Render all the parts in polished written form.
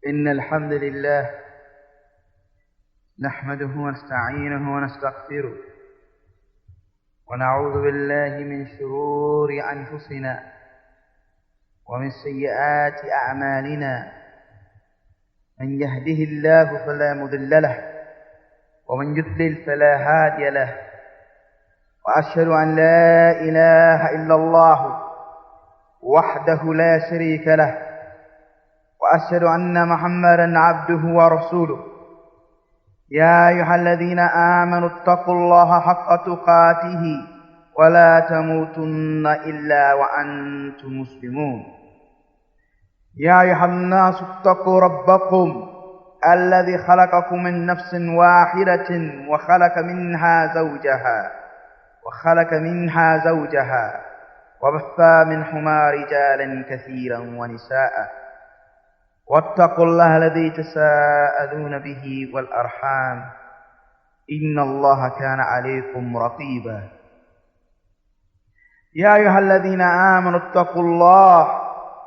إن الحمد لله نحمده ونستعينه ونستغفره ونعوذ بالله من شرور أنفسنا ومن سيئات أعمالنا. من يهده الله فلا مضل له ومن يضلل فلا هادي له، وأشهد أن لا إله إلا الله وحده لا شريك له، وأشهد أن محمدا عبده ورسوله. يا أيها الذين آمنوا اتقوا الله حق تقاته ولا تموتن إلا وأنتم مسلمون. يا أيها الناس اتقوا ربكم الذي خلقكم من نفس واحدة وخلق منها زوجها وبث منهما رجالا كثيرا ونساء. واتقوا الله الذي تساءلون به والأرحام إن الله كان عليكم رقيبا. يا أيها الذين آمنوا اتقوا الله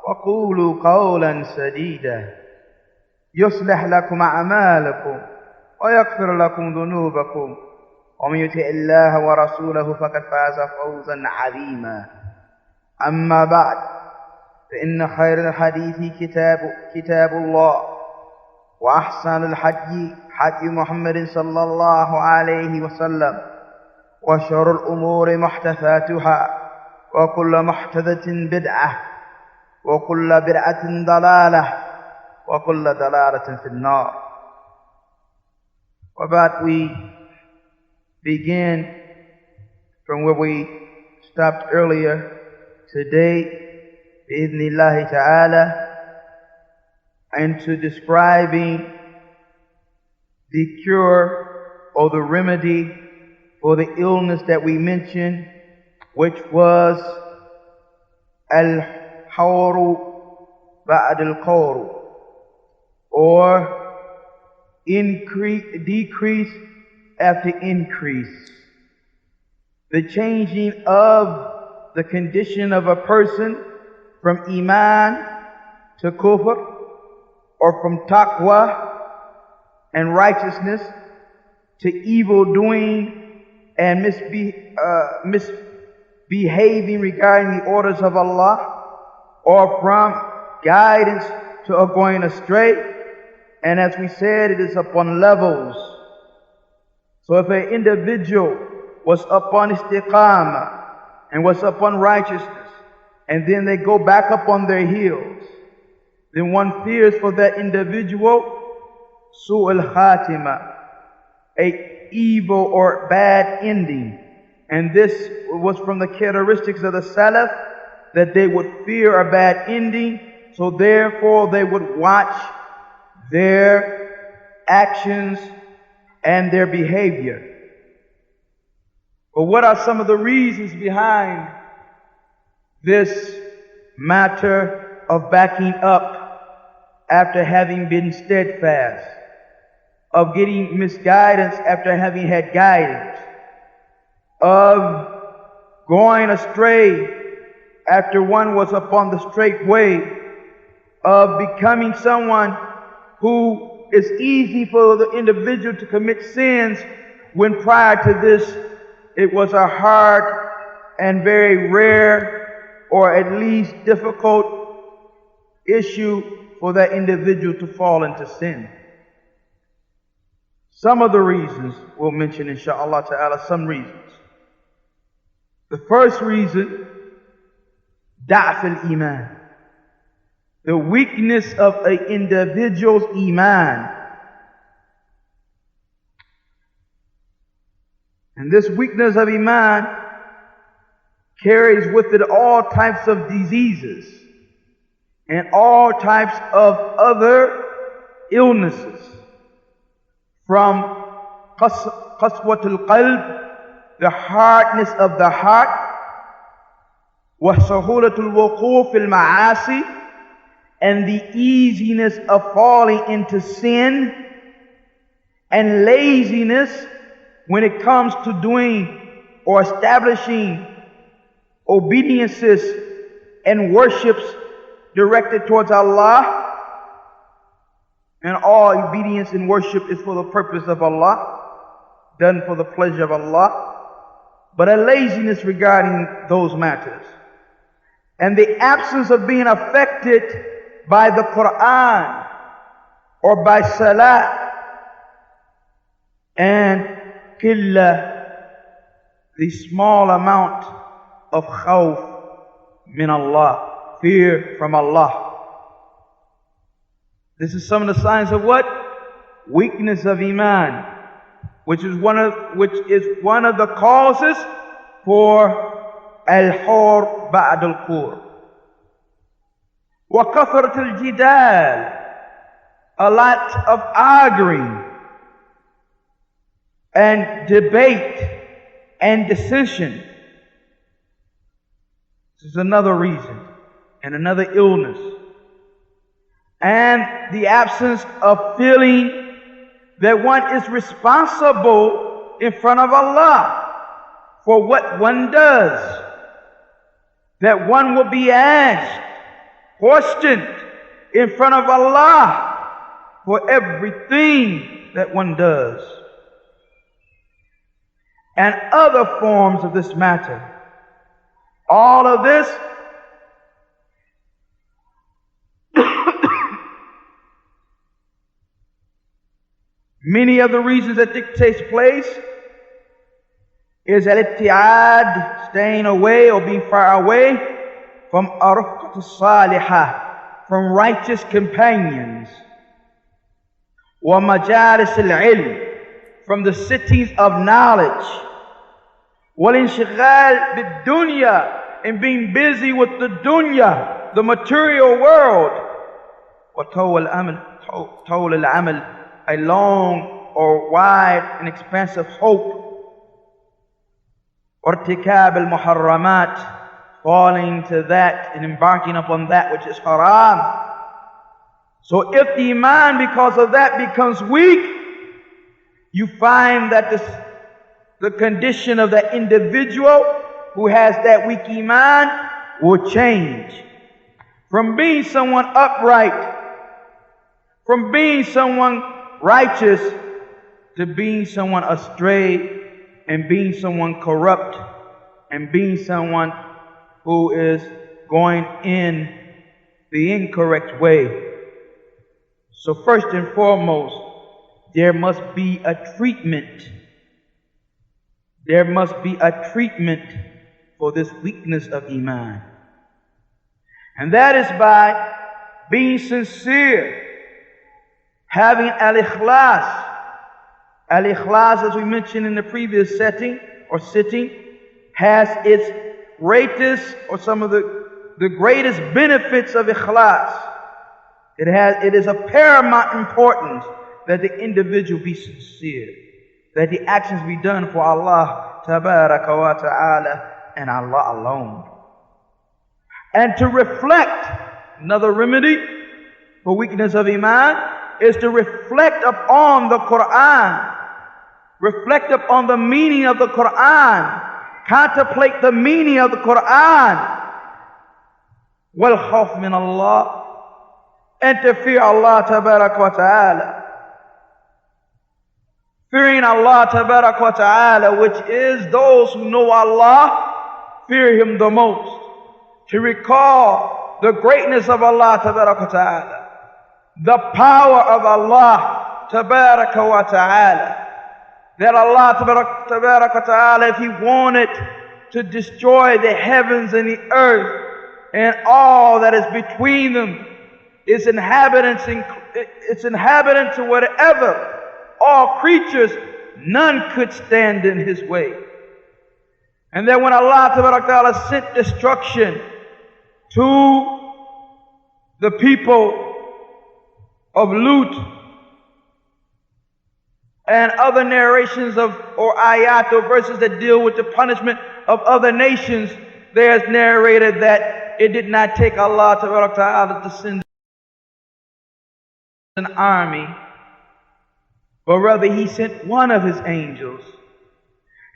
وقولوا قولا سديدا يصلح لكم أعمالكم ويغفر لكم ذنوبكم، ومن يطع الله ورسوله فقد فاز فوزا عظيما. أما بعد، فإن خير الحديث كتاب الله، وأحسن الحدي حدي محمد صلى الله عليه وسلم، وشر الأمور محدثاتها، وكل محدثة بدعة، وكل بدعة ضلالة، وكل ضلالة في النار. وبعد, we begin from where we stopped earlier today, bi'idhnillahi ta'ala, into describing the cure or the remedy for the illness that we mentioned, which was al-hawru ba'd al-qawru, or decrease after increase, the changing of the condition of a person from Eemaan to kufr, or from taqwa and righteousness to evil doing and misbehaving regarding the orders of Allah, or from guidance to going astray. And as we said, it is upon levels. So if an individual was upon istiqamah and was upon righteousness, and then they go back up on their heels, then one fears for that individual su'al khatima, a evil or bad ending. And this was from the characteristics of the Salaf, that they would fear a bad ending, so therefore they would watch their actions and their behavior. But what are some of the reasons behind this matter of backing up after having been steadfast, of getting misguidance after having had guidance, of going astray after one was upon the straight way, of becoming someone who is easy for the individual to commit sins when prior to this it was a hard and very rare, or at least difficult issue for that individual to fall into sin. Some of the reasons we'll mention, inshaAllah ta'ala, some reasons. The first reason, da'f al-iman, the weakness of an individual's iman. And this weakness of iman carries with it all types of diseases and all types of other illnesses, from qaswatul qalb, the hardness of the heart, wa sahulatul wuquf fil ma'asi, and the easiness of falling into sin, and laziness when it comes to doing or establishing obediences and worships directed towards Allah, and all obedience and worship is for the purpose of Allah, done for the pleasure of Allah, but a laziness regarding those matters, and the absence of being affected by the Quran or by Salah, and qillah, the small amount of khawf min Allah, fear from Allah. This is some of the signs of what? Weakness of Eemaan, which is one of the causes for al-hur ba'd al-qur. Wa kathrat al-jidal, a lot of arguing and debate and dissension. This is another reason and another illness. And the absence of feeling that one is responsible in front of Allah for what one does, that one will be asked, questioned in front of Allah for everything that one does, and other forms of this matter. All of this many of the reasons that this takes place is al-ibtiad, staying away or being far away from arqat salihah, from righteous companions, wa majalis al-ilm, from the cities of knowledge, wal inshighal bid-dunya, and being busy with the dunya, the material world, wa tawl al-amal, a long or wide and expansive hope, irtikab al-muharramat, falling to that and embarking upon that which is haram. So if the Eemaan because of that becomes weak, you find that the condition of the individual who has that weak Eemaan will change from being someone upright, from being someone righteous, to being someone astray, and being someone corrupt, and being someone who is going in the incorrect way. So first and foremost, there must be a treatment. There must be a treatment for this weakness of Eemaan. And that is by being sincere, having al-ikhlas. Al-ikhlas, as we mentioned in the previous setting or sitting, has its greatest or some of the greatest benefits of ikhlas. It is of paramount importance that the individual be sincere, that the actions be done for Allah tabaraka wa ta'ala and Allah alone. And to reflect, another remedy for weakness of Eemaan is to reflect upon the Quran, reflect upon the meaning of the Quran, contemplate the meaning of the Quran, wal khawf min Allah, and to fear Allah tabarak wa ta'ala. Fearing Allah tabarak wa ta'ala, which is those who know Allah, fear Him the most. To recall the greatness of Allah tabarak wa ta'ala, the power of Allah tabarak wa ta'ala, that Allah tabarak wa ta'ala, if He wanted to destroy the heavens and the earth and all that is between them, its inhabitants or whatever, all creatures, none could stand in His way. And that when Allah tabarak wa ta'ala sent destruction to the people of Lut, and other narrations of or ayat or verses that deal with the punishment of other nations, there's narrated that it did not take Allah tabarak wa ta'ala to send an army, but rather He sent one of His angels.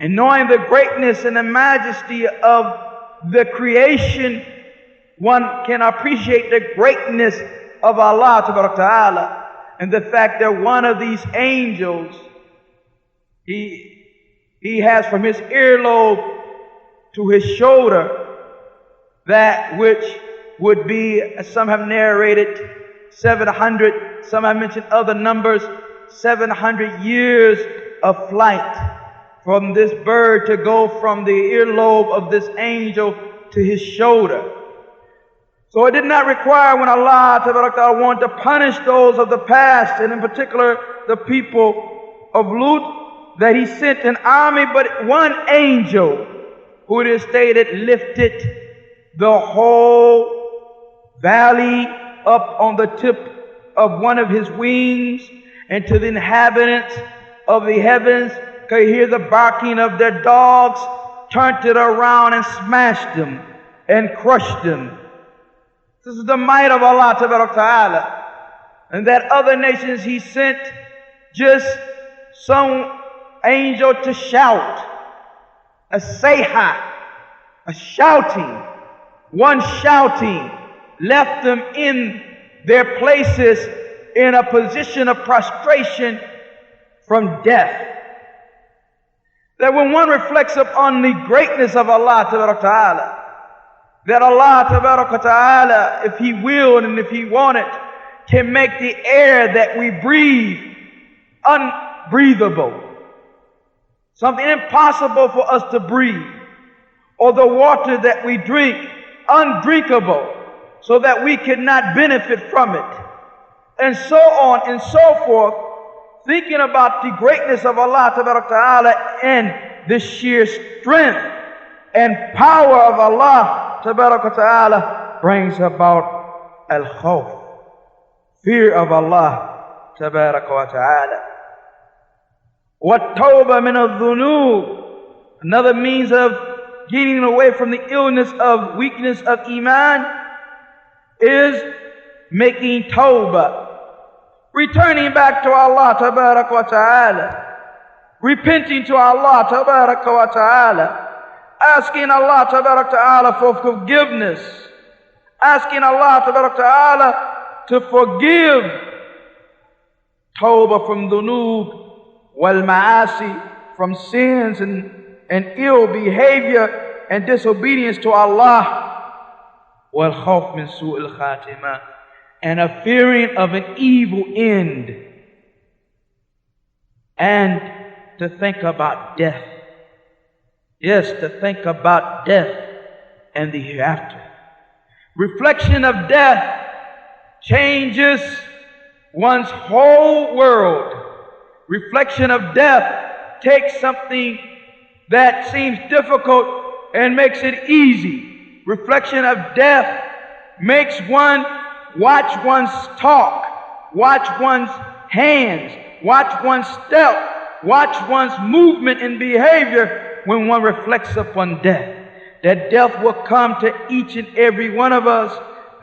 And knowing the greatness and the majesty of the creation, one can appreciate the greatness of Allah tabarak wa ta'ala. and the fact that one of these angels, he has from his earlobe to his shoulder that which would be, as some have narrated, 700, some have mentioned other numbers, 700 years of flight from this bird to go from the earlobe of this angel to his shoulder. So it did not require, when Allah Ta'ala wanted to punish those of the past, and in particular the people of Lut, that he sent an army, but one angel, who it is stated lifted the whole valley up on the tip of one of his wings, and to the inhabitants of the heavens could hear the barking of their dogs, turned it around and smashed them and crushed them. This is the might of Allah Ta'ala. And that other nations he sent just some angel to shout, a sayha, a shouting. One shouting left them in their places in a position of prostration from death. That when one reflects upon the greatness of Allah Ta'ala, that Allah Ta'ala, if He willed and if He wanted, can make the air that we breathe unbreathable, something impossible for us to breathe, or the water that we drink undrinkable, so that we could not benefit from it, and so on and so forth, thinking about the greatness of Allah Ta'ala and the sheer strength and power of Allah Ta'ala brings about al-khawf, fear of Allah Ta'ala. Wat-tawbah min al-dhunub, another means of getting away from the illness of weakness of Eemaan, is making tawbah, returning back to Allah Ta'ala, repenting to Allah Ta'ala, asking Allah Ta'ala for forgiveness, asking Allah Ta'ala to forgive, tawbah from dhunub wal ma'asi, from sins and ill behavior and disobedience to Allah, wal khawf min su'il khatimah, and a fearing of an evil end, and to think about death. Yes, to think about death and the hereafter. Reflection of death changes one's whole world. Reflection of death takes something that seems difficult and makes it easy. Reflection of death makes one watch one's talk, watch one's hands, watch one's step, watch one's movement and behavior when one reflects upon death. That death will come to each and every one of us.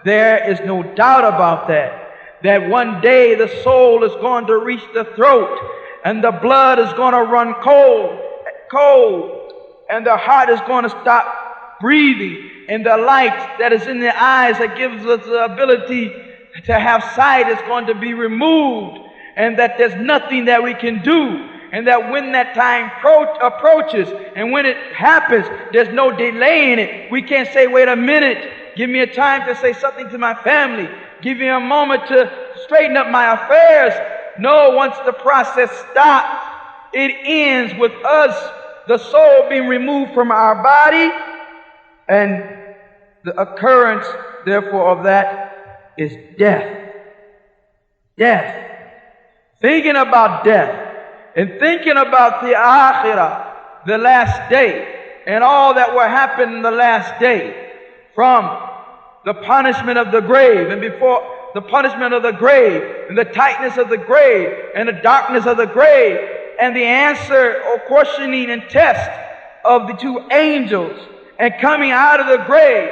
There is no doubt about that. That one day the soul is going to reach the throat, and the blood is going to run cold, and the heart is going to stop breathing, and the light that is in the eyes that gives us the ability to have sight is going to be removed, and that there's nothing that we can do, and that when that time approaches and when it happens, there's no delay in it. We can't say, wait a minute, give me a time to say something to my family, give me a moment to straighten up my affairs. No, once the process stops, it ends with us, the soul being removed from our body, and the occurrence, therefore, of that is death. Death. Thinking about death and thinking about the akhirah, the last day, and all that will happen in the last day, from the punishment of the grave, and before the punishment of the grave, and the tightness of the grave, and the darkness of the grave, and the answer or questioning and test of the two angels, and coming out of the grave,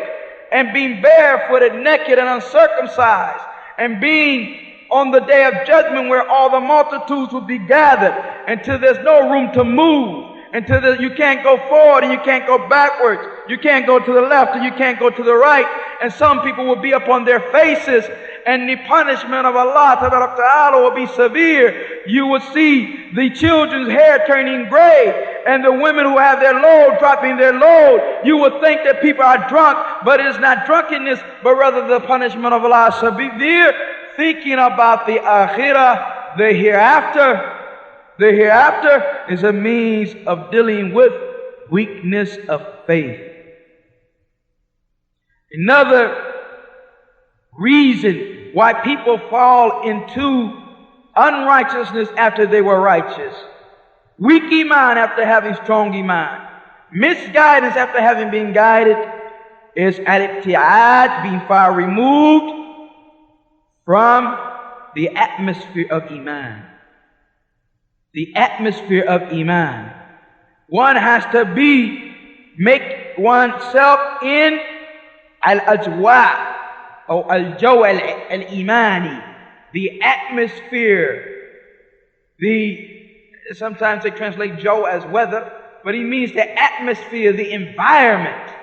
and being barefooted, naked, and uncircumcised, and being on the day of judgment where all the multitudes will be gathered, until there's no room to move, until you can't go forward and you can't go backwards, you can't go to the left and you can't go to the right, and some people will be upon their faces, and the punishment of Allah Ta'ala will be severe. You will see the children's hair turning gray, and the women who have their load dropping their load. You will think that people are drunk, but it is not drunkenness, but rather the punishment of Allah is severe. Thinking about the akhirah, the hereafter. The hereafter is a means of dealing with weakness of faith. Another reason why people fall into unrighteousness after they were righteous. Weak Eemaan after having strong Eemaan. Misguidance after having been guided is al-ibti'ad, being far removed from the atmosphere of Eemaan. The atmosphere of Eemaan. One has to make oneself in al-ajwa or al-jaw al-imani, the atmosphere. Sometimes they translate jaw as weather, but he means the atmosphere, the environment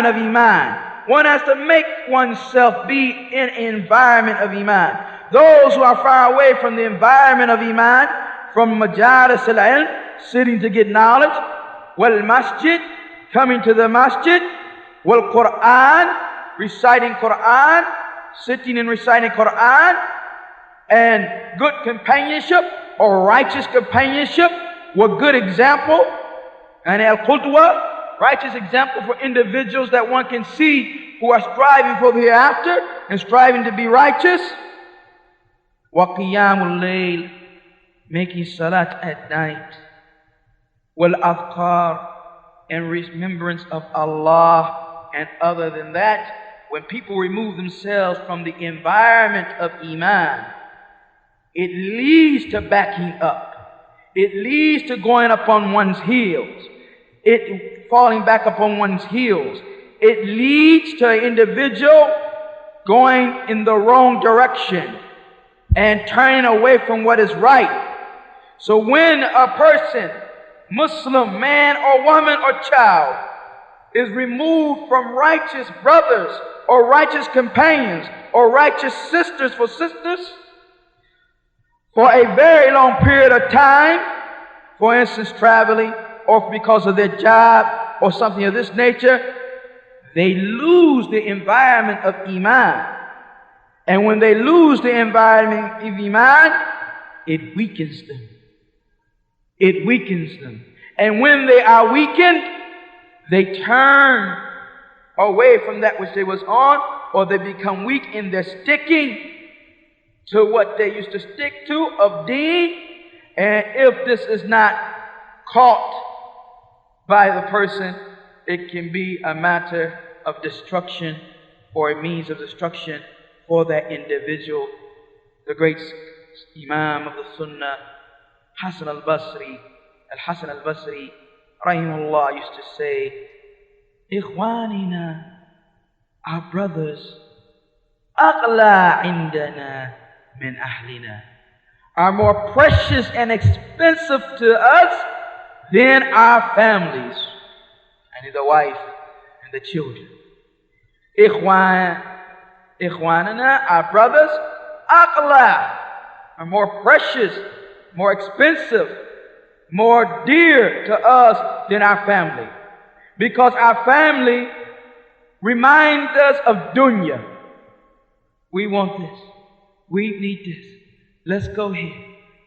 of Eemaan. One has to make oneself be in an environment of Eemaan. Those who are far away from the environment of Eemaan, from majalis al-ilm, sitting to get knowledge, wal masjid, coming to the masjid, wal Quran, reciting Quran, sitting and reciting Quran, and good companionship or righteous companionship with good example, and al-qudwa, righteous example for individuals that one can see who are striving for the hereafter and striving to be righteous. Wa qiyamul layl, making salat at night, wal adhkar, and remembrance of Allah. And other than that, when people remove themselves from the environment of Eemaan, it leads to backing up. It leads to going upon one's heels. It falling back upon one's heels. It leads to an individual going in the wrong direction and turning away from what is right. So when a person, Muslim, man or woman or child, is removed from righteous brothers or righteous companions or righteous sisters for a very long period of time, for instance traveling or because of their job or something of this nature, they lose the environment of Eemaan. And when they lose the environment of Eemaan, it weakens them. It weakens them. And when they are weakened, they turn away from that which they was on, or they become weak in their sticking to what they used to stick to of deen. And if this is not caught by the person, it can be a matter of destruction or a means of destruction for that individual. The great Imam of the Sunnah, Hasan al-Basri, rahimahullah, used to say, Ikhwanina, our brothers, aqla indana min ahlina, are more precious and expensive to us than our families, and the wife and the children. Ikhwanana, our brothers, aqla, are more precious, more expensive, more dear to us than our family. Because our family reminds us of dunya. We want this. We need this. Let's go here.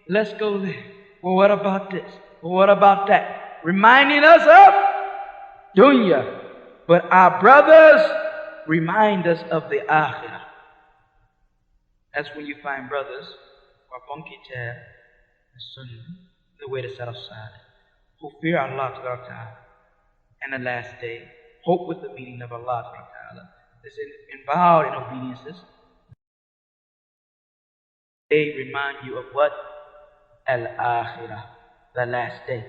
Let's go there. Well, what about this? Well, what about that? Reminding us of dunya. But our brothers remind us of the akhirah. That's when you find brothers who are upon kitab and sunnah, the way to set aside, who fear Allah Ta'ala and the last day, hope with the meaning of Allah Ta'ala, is involved in obediences. They remind you of what? Al-Akhirah, the last day.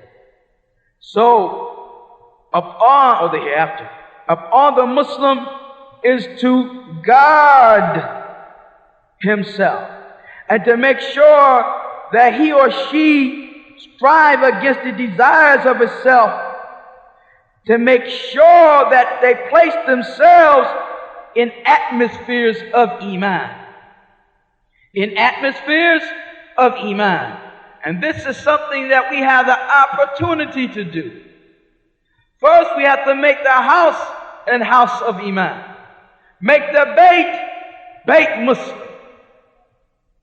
So, upon, or the hereafter, upon the Muslim is to guard himself and to make sure that he or she strive against the desires of itself, to make sure that they place themselves in atmospheres of Eemaan. In atmospheres of Eemaan. And this is something that we have the opportunity to do. First, we have to make the house a house of Eemaan. Make the Bayt Muslim.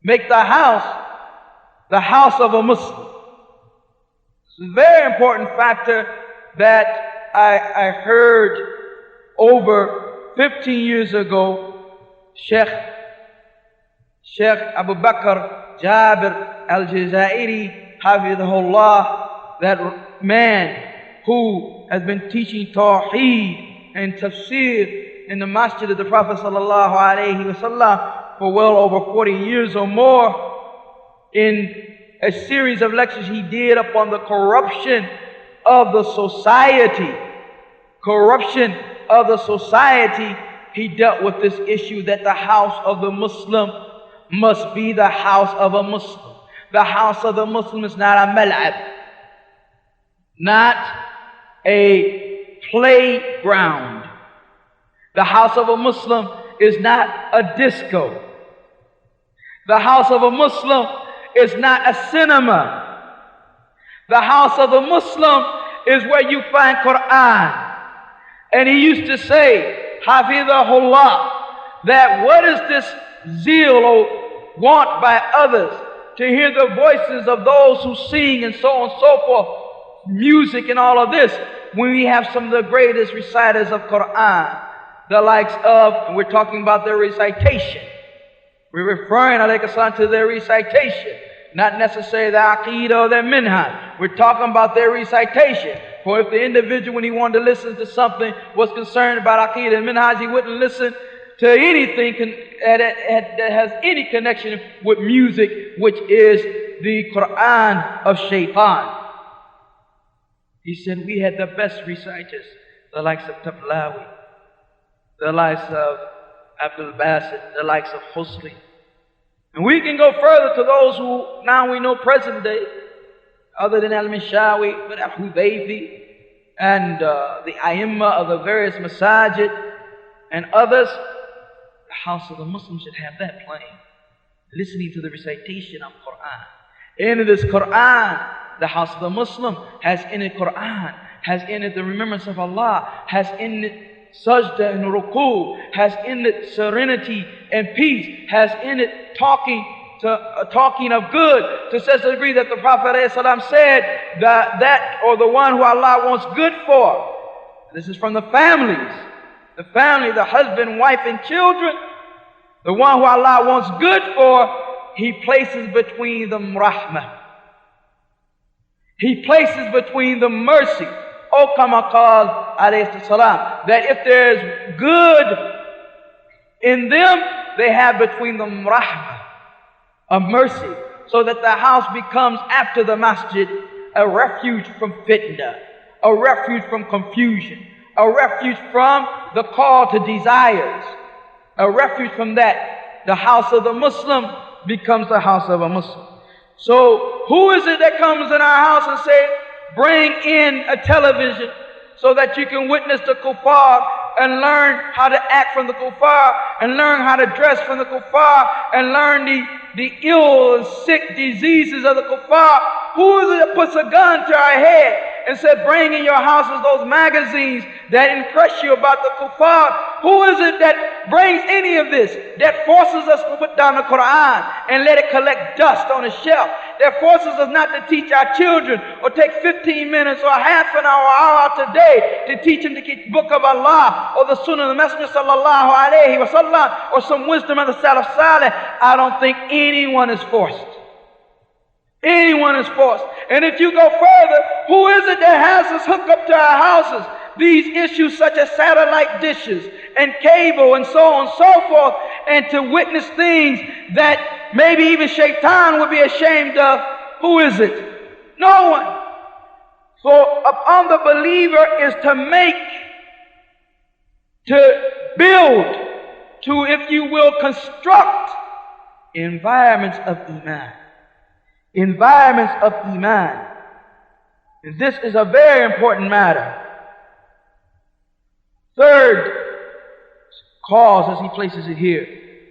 Make the house of a Muslim. It's a very important factor that I heard over 15 years ago. Sheikh Abu Bakr Jabir al-Jazairi, Hafidhahullah, that man who has been teaching Tawheed and Tafsir in the Masjid of the Prophet sallallahu alaihi wasallam for well over 40 years or more, in a series of lectures he did upon the corruption of the society. Corruption of the society, he dealt with this issue that the house of the Muslim must be the house of a Muslim. The house of the Muslim is not a mal'ab, not a playground. The house of a Muslim is not a disco. The house of a Muslim is not a cinema. The house of the Muslim is where you find Quran. And he used to say, Hafidhahullah, that what is this zeal or want by others to hear the voices of those who sing and so on and so forth, music and all of this, when we have some of the greatest reciters of Quran, the likes of, and we're talking about their recitation. We're referring, alayhi salam, to their recitation, not necessarily the aqeedah or their minhaj. We're talking about their recitation. For if the individual, when he wanted to listen to something, was concerned about aqeedah and minhaj, he wouldn't listen to anything that has any connection with music, which is the Quran of Shaitan. He said we had the best reciters, the likes of Tablawi, the likes of Abdul Basit, the likes of Husli. And we can go further to those who now we know present day, other than Al-Mishawi, but Al-Hudayfi, and the Aimma of the various masajid, and others. The house of the Muslims should have that playing, listening to the recitation of Quran. In this Quran, the house of the Muslim has in it Quran, has in it the remembrance of Allah, has in it sajda and ruku, has in it serenity and peace, has in it talking of good, to such a degree that the Prophet ﷺ said that or the one who Allah wants good for. This is from the families. The family, the husband, wife, and children. The one who Allah wants good for, He places between them rahmah. He places between them mercy. O kama qal alayhi salam, that if there's good in them, they have between them rahmah, a mercy, so that the house becomes, after the masjid, a refuge from fitna, a refuge from confusion, a refuge from the call to desires, a refuge from that. The house of the Muslim becomes the house of a Muslim. So who is it that comes in our house and says, bring in a television so that you can witness the kuffar and learn how to act from the kuffar and learn how to dress from the kuffar and learn the ill and sick diseases of the kuffar? Who is it that puts a gun to our head and said, bring in your houses those magazines that impress you about the kuffar? Who is it that brings any of this, that forces us to put down the Quran and let it collect dust on a shelf, that forces us not to teach our children or take 15 minutes or half an hour out today to teach them the book of Allah or the sunnah of the Messenger sallallahu alaihi wasallam or some wisdom of the Salaf Salih? I don't think anyone is forced. Anyone is forced. And if you go further, who is it that has us hook up to our houses these issues such as satellite dishes and cable and so on and so forth, and to witness things that maybe even Shaitan would be ashamed of? Who is it? No one. So upon the believer is to build, to, if you will, construct environments of Eemaan. Environments of Eemaan. And this is a very important matter. Third cause, as he places it here,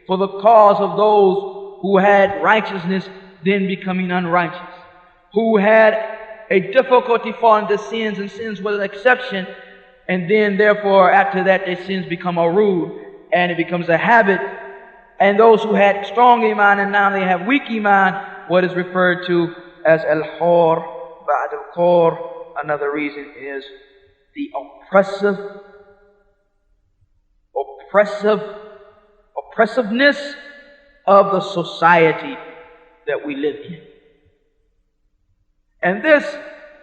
for the cause of those who had righteousness then becoming unrighteous, who had a difficulty falling into sins, and sins was an exception, and then therefore after that their sins become a rule and it becomes a habit. And those who had strong Eemaan and now they have weak Eemaan, what is referred to as al-khor, ba'd al-khor. Another reason is the oppressiveness of the society that we live in. And this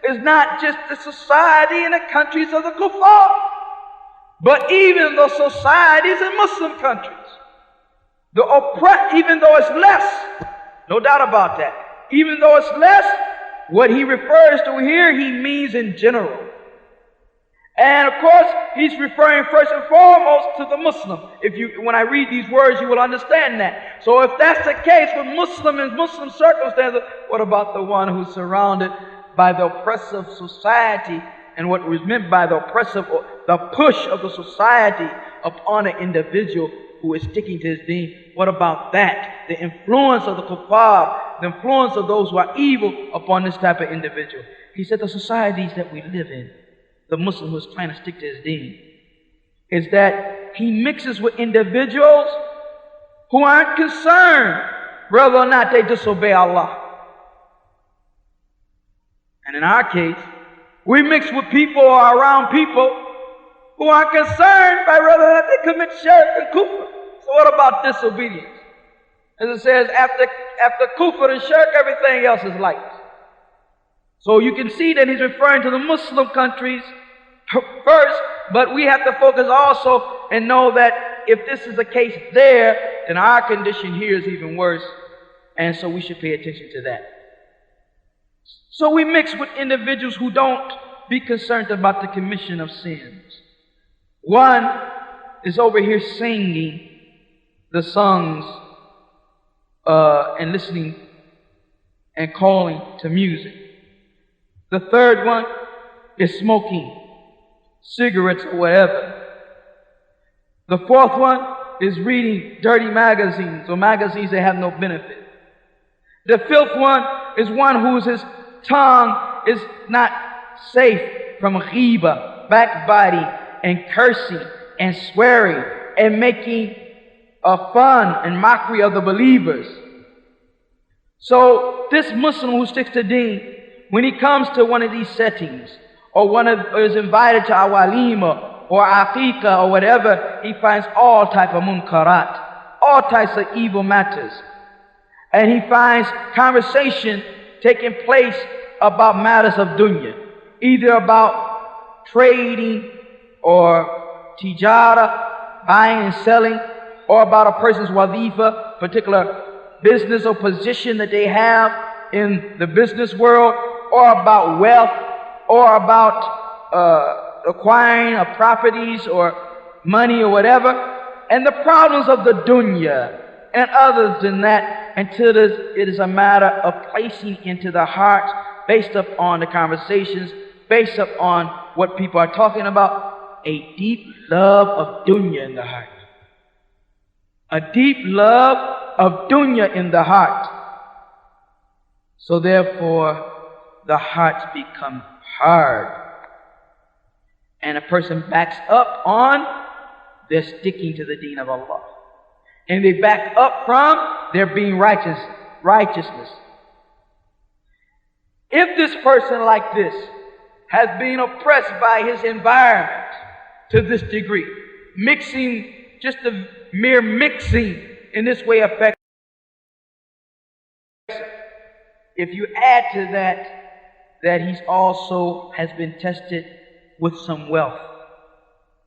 is not just the society in the countries of the kuffar, but even the societies in Muslim countries. Even though it's less, no doubt about that, even though it's less, what he refers to here, he means in general. And of course, he's referring first and foremost to the Muslim. When I read these words, you will understand that. So if that's the case with Muslim and Muslim circumstances, what about the one who's surrounded by the oppressive society, and what was meant by the oppressive, or the push of the society upon an individual who is sticking to his deen? What about that? The influence of the kuffar, the influence of those who are evil upon this type of individual. He said the societies that we live in, the Muslim who is trying to stick to his deen, is that he mixes with individuals who aren't concerned whether or not they disobey Allah. And in our case, we mix with people or around people who aren't concerned by whether or not they commit shirk and kufr. So what about disobedience? As it says, after kufr and shirk, everything else is light. So you can see that he's referring to the Muslim countries first, but we have to focus also and know that if this is the case there, then our condition here is even worse, and so we should pay attention to that. So we mix with individuals who don't be concerned about the commission of sins. One is over here singing the songs and listening and calling to music. The third one is smoking cigarettes or whatever. The fourth one is reading dirty magazines or magazines that have no benefit. The fifth one is one whose tongue is not safe from ghiba, backbiting, and cursing, and swearing, and making fun and mockery of the believers. So this Muslim who sticks to deen, when he comes to one of these settings, or is invited to a walima or aqiqah or whatever, he finds all type of munkarat, all types of evil matters. And he finds conversation taking place about matters of dunya, either about trading or tijara, buying and selling, or about a person's wazifa, particular business or position that they have in the business world, or about wealth, or about acquiring of properties or money or whatever, and the problems of the dunya and others than that, until it is a matter of placing into the heart, based upon the conversations, based upon what people are talking about, a deep love of dunya in the heart. A deep love of dunya in the heart. So therefore, the hearts become hard. And a person backs up on their sticking to the deen of Allah. And they back up from their being righteousness. If this person like this has been oppressed by his environment to this degree, mixing, just the mere mixing in this way affects. If you add to that he's also has been tested with some wealth.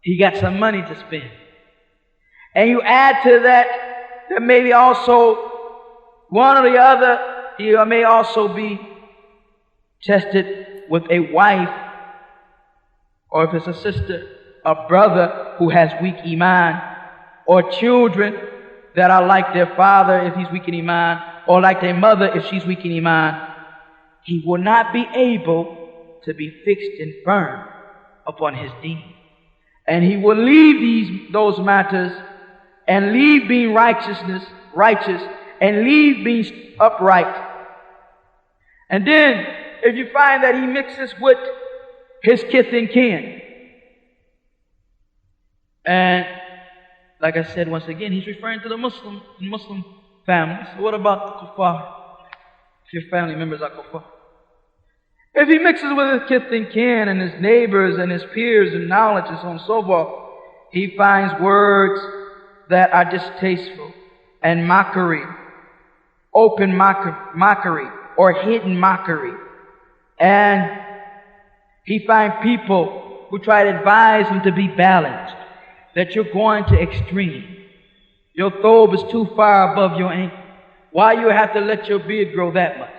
He got some money to spend. And you add to that maybe also one or the other, he may also be tested with a wife, or if it's a sister, a brother who has weak Eemaan, or children that are like their father if he's weak in Eemaan, or like their mother if she's weak in Eemaan. He will not be able to be fixed and firm upon his deen. And he will leave those matters and leave being righteous, and leave being upright. And then, if you find that he mixes with his kith and kin, and like I said once again, he's referring to the Muslim families. What about the kuffar? If your family members are kuffar. If he mixes with his kith and kin and his neighbors and his peers and knowledge and so on and so forth, he finds words that are distasteful and mockery, open mockery or hidden mockery. And he finds people who try to advise him to be balanced, that you're going to extreme. Your thobe is too far above your ankle. Why you have to let your beard grow that much?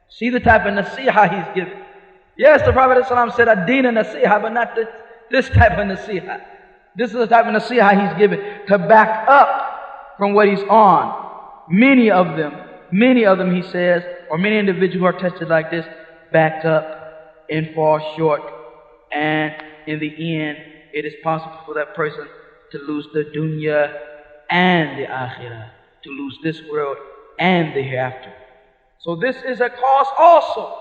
See the type of nasiha he's giving. Yes, the Prophet ﷺ said ad-deen nasiha, but not this type of nasiha. This is the type of nasiha he's giving to back up from what he's on. Many of them, he says, or many individuals who are tested like this, back up and fall short. And in the end, it is possible for that person to lose the dunya and the akhirah, to lose this world and the hereafter. So this is a cause also.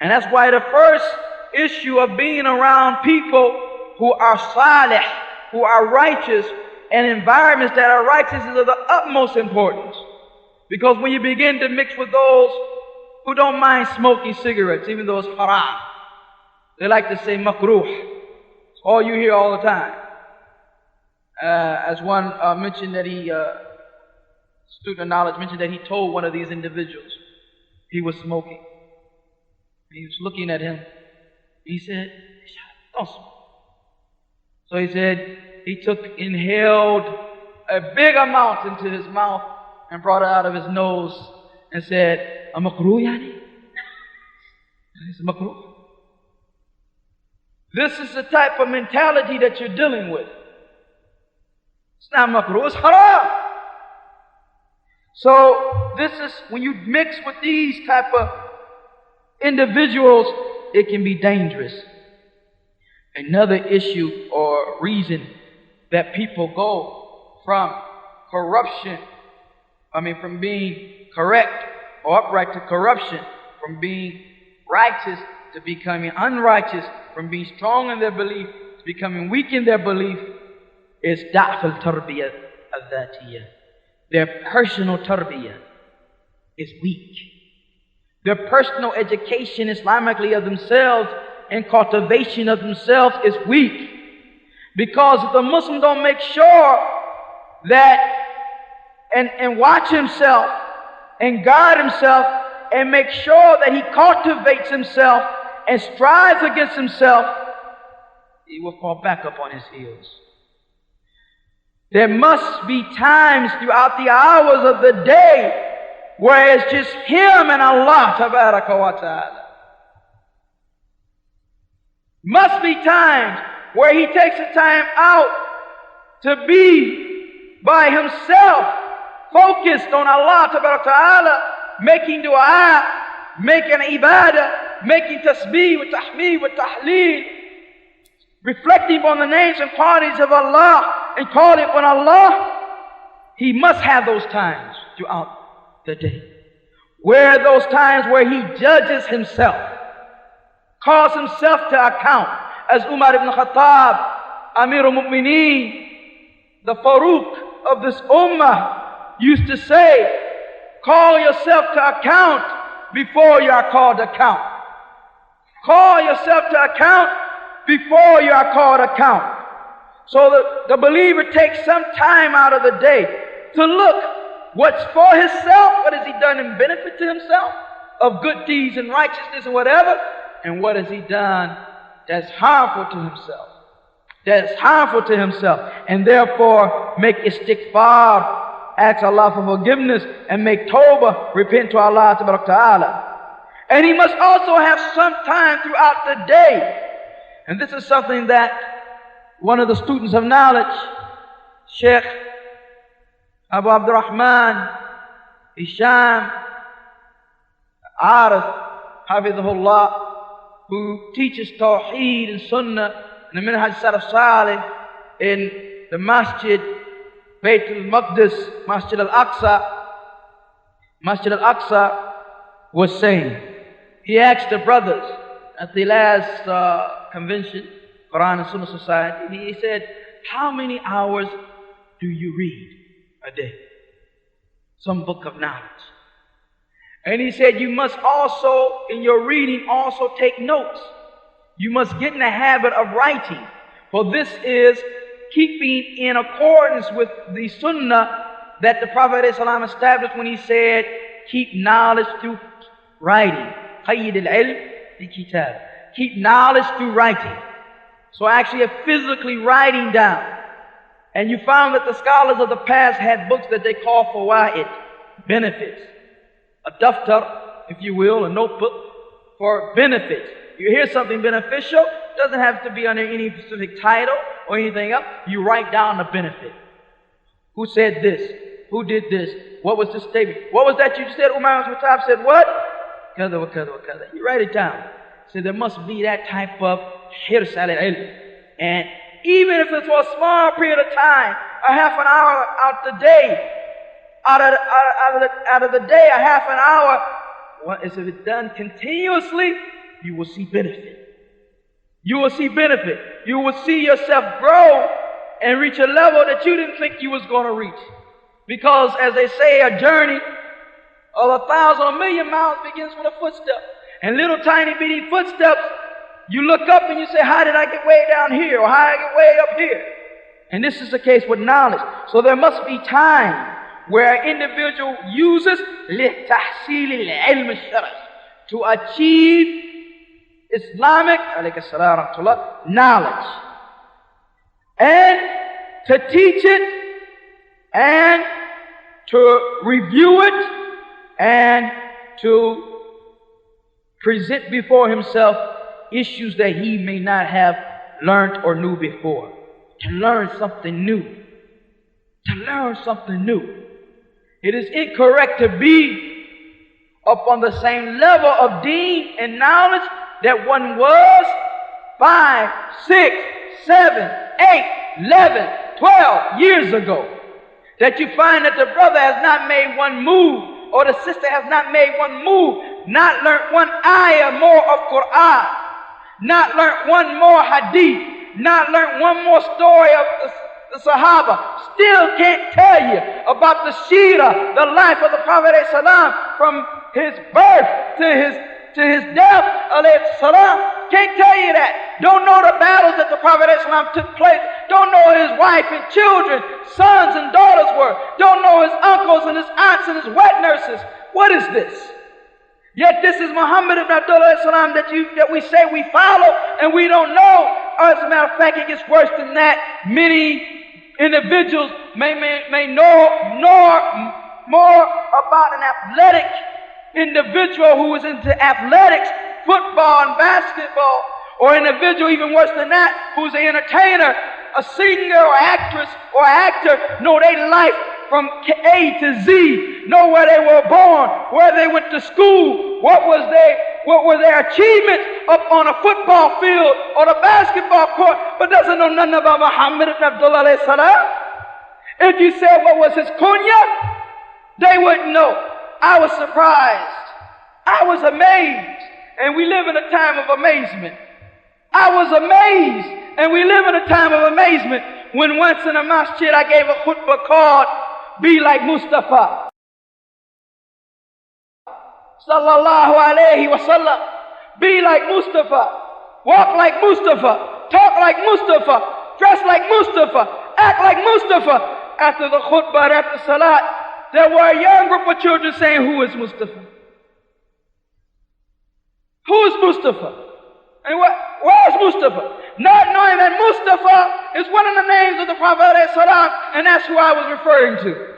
And that's why the first issue of being around people who are salih, who are righteous, and environments that are righteous is of the utmost importance. Because when you begin to mix with those who don't mind smoking cigarettes, even though it's haram, they like to say makruh. It's all you hear all the time. As one mentioned that student of knowledge mentioned that he told one of these individuals he was smoking. He was looking at him. He said, don't smoke. So he said he inhaled a big amount into his mouth and brought it out of his nose and said, a makruh yani? And he said, makruh. This is the type of mentality that you're dealing with. It's not makruh, it's haram. So this is, when you mix with these type of individuals, it can be dangerous. Another issue or reason that people go from from being correct or upright to corruption, from being righteous to becoming unrighteous, from being strong in their belief to becoming weak in their belief, is da'f al-tarbiyah al-dhatiyah. Their personal tarbiyah is weak. Their personal education Islamically of themselves and cultivation of themselves is weak. Because if the Muslim don't make sure that and watch himself and guard himself and make sure that he cultivates himself and strives against himself, he will fall back up on his heels. There must be times throughout the hours of the day where it's just him and Allah tabaraka wa ta'ala. Must be times where he takes the time out to be by himself, focused on Allah tabaraka wa ta'ala, making dua, making ibadah, making tasbih with tahmid with tahleel, reflecting on the names and qualities of Allah and calling on Allah. He must have those times throughout the day. Where those times where he judges himself, calls himself to account, as Umar ibn Khattab, Amir al-Mu'mineen, the Faruq of this ummah, used to say, call yourself to account before you are called to account. Call yourself to account before you are called to account. So the believer takes some time out of the day to look what's for himself, what has he done in benefit to himself of good deeds and righteousness and whatever, and what has he done that's harmful to himself, and therefore make istighfar, ask Allah for forgiveness, and make tawbah, repent to Allah ta'ala. And he must also have some time throughout the day. And this is something that one of the students of knowledge, Sheikh Abu Abdurrahman Hisham Arif Hafidhullah, who teaches Tawheed and Sunnah in the Minhaj Salaf Salih, in the Masjid Bayt al-Maqdis, Masjid al-Aqsa was saying, he asked the brothers at the last convention, Quran and Sunnah Society, he said, how many hours do you read a day? Some book of knowledge. And he said, you must also, in your reading, also take notes. You must get in the habit of writing. For this is keeping in accordance with the sunnah that the Prophet ﷺ established when he said, keep knowledge through writing. قَيِّدِ الْعِلْمِ بِكِتَابٍ. Keep knowledge through writing. So actually physically writing down. And you found that the scholars of the past had books that they call fawaid, benefits. A daftar, if you will, a notebook for benefits. You hear something beneficial, doesn't have to be under any specific title or anything else. You write down the benefit. Who said this? Who did this? What was the statement? What was that you said? Umar ibn Khattab said what? Kada wa kada wa kada. You write it down. So there must be that type of hirs al-ilm. And even if it's for a small period of time, a half an hour out the day, out of the day, a half an hour, what is if it's done continuously, you will see benefit. You will see benefit. You will see yourself grow and reach a level that you didn't think you was going to reach. Because as they say, a journey of 1,000 or 1,000,000 miles begins with a footstep. And little tiny bitty footsteps, you look up and you say, how did I get way down here? Or how did I get way up here? And this is the case with knowledge. So there must be time where an individual uses لِتَحْصِيلِ الْعِلْمِ الشَّرْعِ to achieve Islamic knowledge. And to teach it, and to review it, and to present before himself issues that he may not have learned or knew before. To learn something new. To learn something new. It is incorrect to be upon the same level of deen and knowledge that one was 5, 6, 7, 8, 11, 12 years ago. That you find that the brother has not made one move, or the sister has not made one move, not learned one ayah more of Quran, not learned one more hadith, not learned one more story of the Sahaba, still can't tell you about the Shira, the life of the Prophet ﷺ, from his birth to his death, ﷺ, can't tell you that. Don't know the battles that the Prophet ﷺ took place. Don't know who his wife and children, sons and daughters were. Don't know his uncles and his aunts and his wet nurses. What is this? Yet this is Muhammad ibn Abdullaah ﷺ that we say we follow and we don't know. As a matter of fact, it gets worse than that. Many individuals may know more about an athletic individual who is into athletics, football and basketball, or an individual even worse than that, who's an entertainer, a singer or actress or actor, know their life from A to Z, know where they were born, where they went to school, what were their achievements up on a football field or the basketball court, but doesn't know nothing about Muhammad ibn Abdullah alayhi salam. If you said what was his kunya, they wouldn't know. I was surprised. I was amazed. And we live in a time of amazement. I was amazed. And we live in a time of amazement when once in a masjid I gave a khutbah called Be Like Mustafa Sallallahu Alaihi Wasallam. Be like Mustafa. Walk like Mustafa. Talk like Mustafa. Dress like Mustafa. Act like Mustafa. After the khutbah, after salat, there were a young group of children saying, who is Mustafa? Who is Mustafa? And where is Mustafa? Not knowing that Mustafa is one of the names of the Prophet ﷺ, and that's who I was referring to.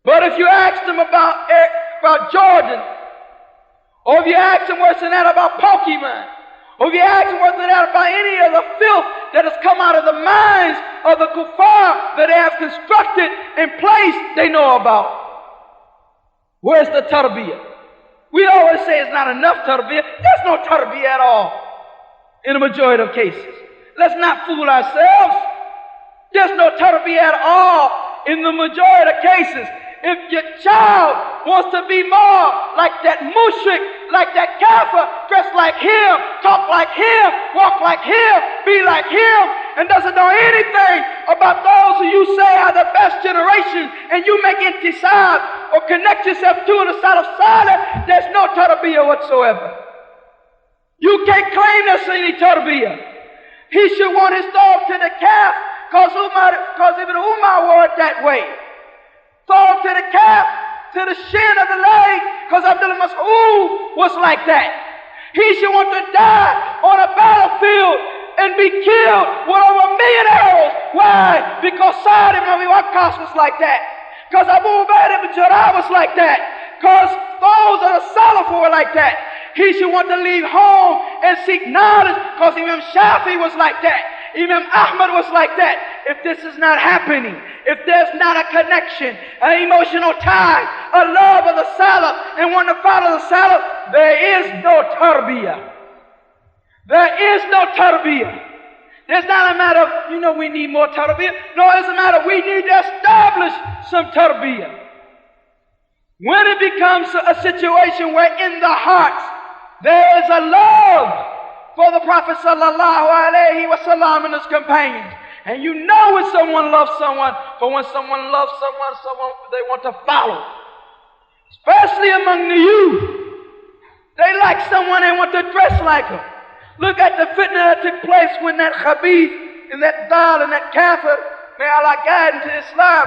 But if you ask them about Jordan, or if you ask them worse than that about Pokemon, or if you ask them worse than that about any of the filth that has come out of the minds of the kuffar that they have constructed and placed, they know about. Where's the tarbiyah? We always say it's not enough tarbiyah. There's no tarbiyah at all in the majority of cases. Let's not fool ourselves. There's no tarbiyah at all in the majority of cases. If your child wants to be more like that mushrik, like that kafir, dress like him, talk like him, walk like him, be like him, and doesn't know anything about those who you say are the best generation, and you make intisab or connect yourself to the side of Salih, there's no tarbiyah whatsoever. You can't claim there's any tarbiyah. He should want his dog to the calf, because even Umar wore it that way. Fall to the calf, to the shin of the leg, because Abdullaah Mas'ud was like that. He should want to die on a battlefield and be killed with over 1 million arrows. Why? Because Sa'd ibn Abi Waqqas was like that. Because Abu Ubaidah ibn Jarrah was like that. Because those of the Salaf were like that. He should want to leave home and seek knowledge, because Imam Shafi was like that. Imam Ahmad was like that. If this is not happening, if there's not a connection, an emotional tie, a love of the Salaf, and want to follow the Salaf, there is no tarbiyah. There is no tarbiyah. There's not a matter of, we need more tarbiyah. No, it's a matter of we need to establish some tarbiyah. When it becomes a situation where in the hearts there is a love for the Prophet sallallahu alaihi wasallam and his companions, and you know when someone loves someone, for when someone loves someone they want to follow, especially among the youth. They like someone and want to dress like them. Look at the fitna that took place when that khabith and that dal and that kafir, may Allah guide into Islam,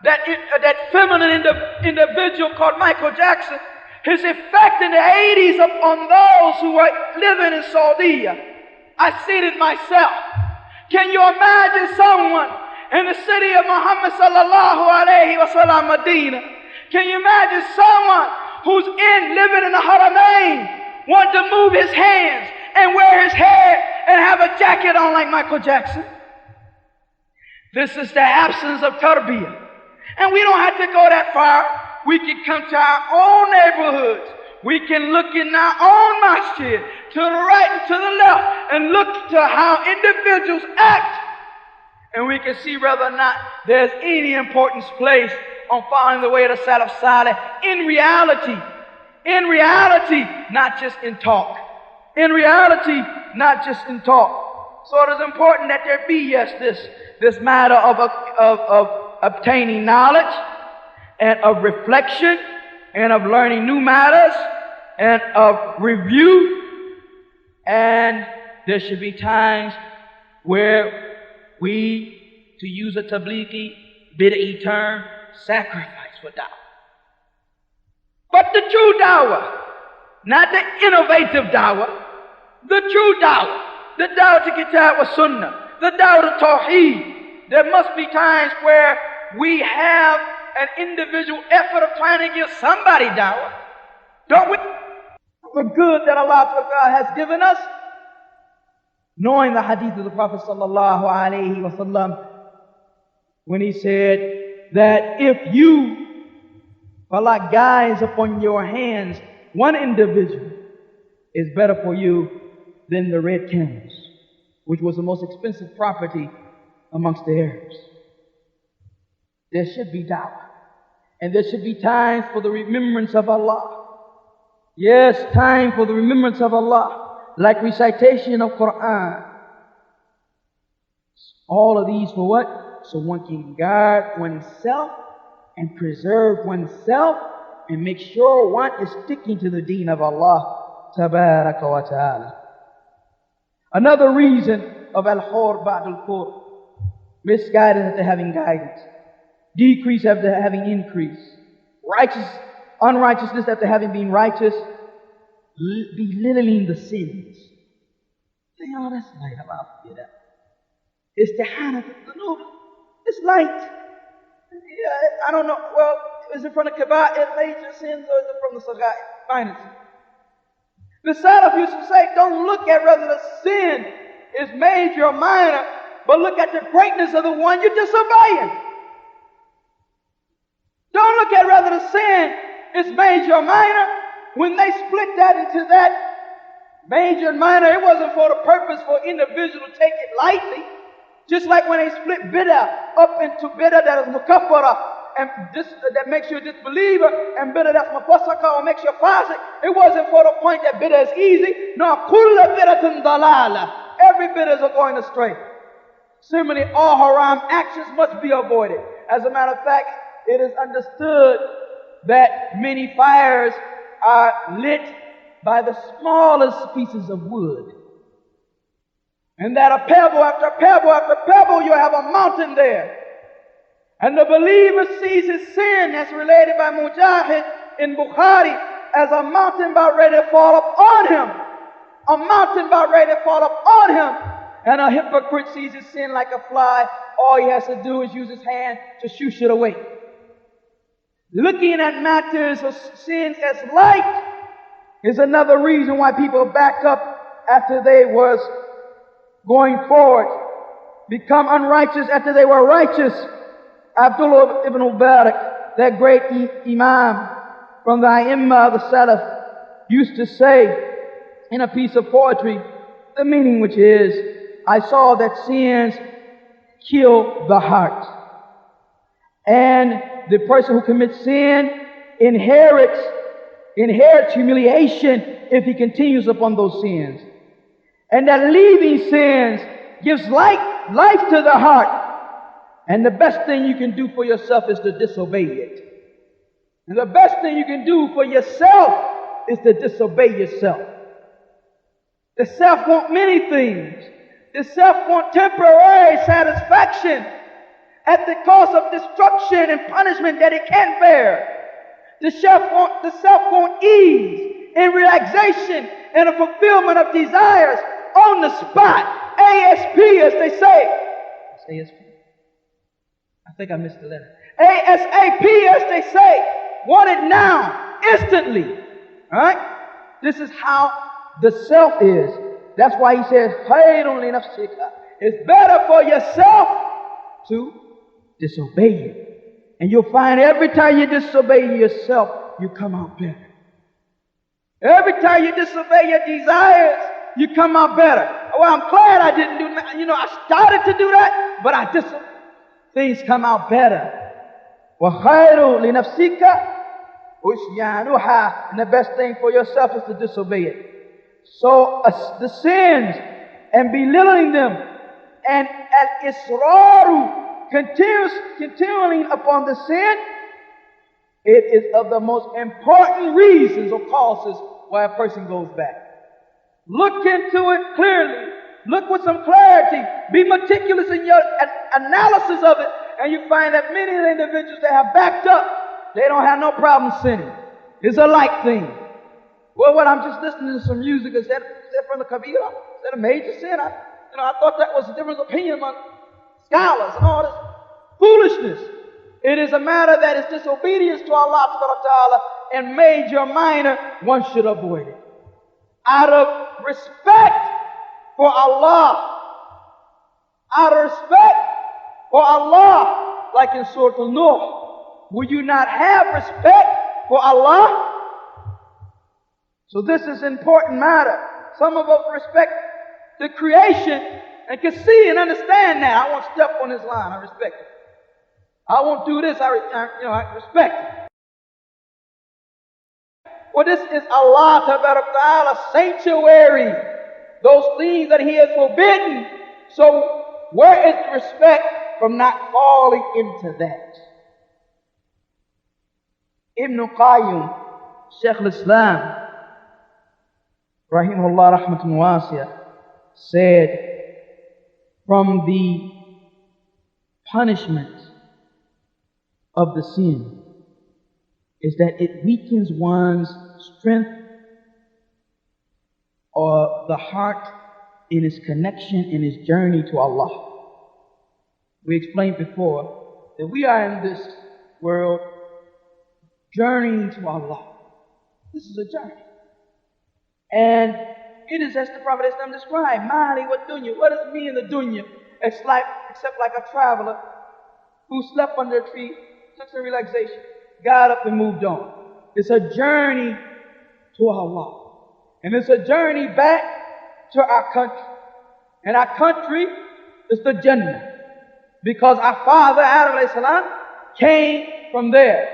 that feminine individual called Michael Jackson, his effect in the 80s upon those who were living in Saudi. I seen it myself. Can you imagine someone in the city of Muhammad sallallahu alayhi wa sallam, Medina? Can you imagine someone who's living in the Haramain, want to move his hands and wear his hair and have a jacket on like Michael Jackson? This is the absence of tarbiyah. And we don't have to go that far. We can come to our own neighborhoods. We can look in our own masjid, to the right and to the left, and look to how individuals act. And we can see whether or not there's any importance placed on following the way of the Salaf Salih in reality. In reality, not just in talk. In reality, not just in talk. So it is important that there be, yes, this matter of obtaining knowledge, and of reflection, and of learning new matters, and of review. And there should be times where we, to use a tablighi, bid'i term, sacrifice for da'wah. But the true da'wah, not the innovative da'wah, the true da'wah, the da'wah to kitab wa sunnah, the da'wah to tawheed. There must be times where we have an individual effort of trying to give somebody da'wah. Don't we? The good that Allah has given us, knowing the hadith of the Prophet sallallahu alaihi wasallam, when he said that if you, Allah guides upon your hands one individual, is better for you than the red camels, which was the most expensive property amongst the Arabs. There should be da'wah. And there should be times for the remembrance of Allah. Yes, time for the remembrance of Allah, like recitation of Quran. All of these for what? So one can guard oneself and preserve oneself and make sure one is sticking to the deen of Allah tabaraka wa ta'ala. Another reason of al-khur ba'd al-khur, misguidance after having guidance, decrease after having increase, unrighteousness after having been righteous, belittling the sins. Say, oh, that's light. Allah forget that. Istihanat al-dhunub. It's light. Yeah, I don't know. Well, is it from the kaba'ir, major sins, or is it from the saga'ir, minor sins? The Salaf used to say, don't look at whether the sin is major or minor, but look at the greatness of the one you're disobeying. Don't look at whether the sin is major or minor. When they split that into that, Major and minor, it wasn't for the purpose for individual to take it lightly. Just like when they split bid'ah up into bid'ah that is mukaffara, and that makes you a disbeliever, and bid'ah that's mufassaka or makes you a fasiq. It wasn't for the point that bid'ah is easy. No, kulla bid'atin dalala. Every bid'ah is going astray. Similarly, all haram actions must be avoided. As a matter of fact, it is understood that many fires are lit by the smallest pieces of wood. And that a pebble after pebble after pebble, you have a mountain there. And the believer sees his sin, as related by Mujahid in Bukhari, as a mountain about ready to fall upon him. A mountain about ready to fall upon him. And a hypocrite sees his sin like a fly. All he has to do is use his hand to shoosh it away. Looking at matters of sins as light is another reason why people back up after they was going forward, become unrighteous after they were righteous. Abdullaah ibn Mubarak, that great Eemaan from the A'immah of the Salaf, used to say in a piece of poetry, the meaning which is, I saw that sins kill the heart. And the person who commits sin inherits humiliation if he continues upon those sins. And that leaving sins gives life to the heart. And the best thing you can do for yourself is to disobey it. And the best thing you can do for yourself is to disobey yourself. The self wants many things. The self wants temporary satisfaction at the cost of destruction and punishment that it can't bear. The self wants ease and relaxation and a fulfillment of desires on the spot. ASP, as they say. ASP. I think I missed the letter. ASAP, as they say. Want it now, instantly. All right? This is how the self is. That's why he says, it's better for yourself to disobey you. And you'll find every time you disobey yourself, you come out better. Every time you disobey your desires, you come out better. Well, I'm glad I didn't do that. I started to do that, but I disobeyed. Things come out better. وَخَيْرُ لِنَفْسِكَ وَإِسْيَانُهَا. And the best thing for yourself is to disobey it. So the sins and belittling them and al-israru, continuing upon the sin, it is of the most important reasons or causes why a person goes back. Look into it clearly. Look with some clarity. Be meticulous in your analysis of it, and you find that many of the individuals that have backed up, they don't have no problem sinning. It's a light thing. Well, when I'm just listening to some music, is that from the Kabira? Is that a major sin? I thought that was a different opinion among scholars and all this foolishness. It is a matter that is disobedience to Allah subhanahu wa ta'ala, and major or minor, one should avoid it. Out of respect for Allah. Out of respect for Allah, like in Surah Al-Nur, will you not have respect for Allah? So this is an important matter. Some of us respect the creation and can see and understand that. I won't step on this line. I respect it. I won't do this. I respect it. Well, this is Allah Ta'ala's sanctuary. Those things that He has forbidden. So where is the respect from not falling into that? Ibn Qayyim, Shaykh al-Islam, rahimahullah rahmatun wasiya, said, from the punishment of the sin is that it weakens one's strength or the heart in its connection, in its journey to Allah. We explained before that we are in this world journeying to Allah. This is a journey. And it is as the Prophet Islam described, Mali wa dunya. What does it mean in the dunya? Except like a traveler who slept under a tree, took some relaxation, got up and moved on. It's a journey to Allah. And it's a journey back to our country. And our country is the Jannah. Because our father, Adam alayhi salam, came from there.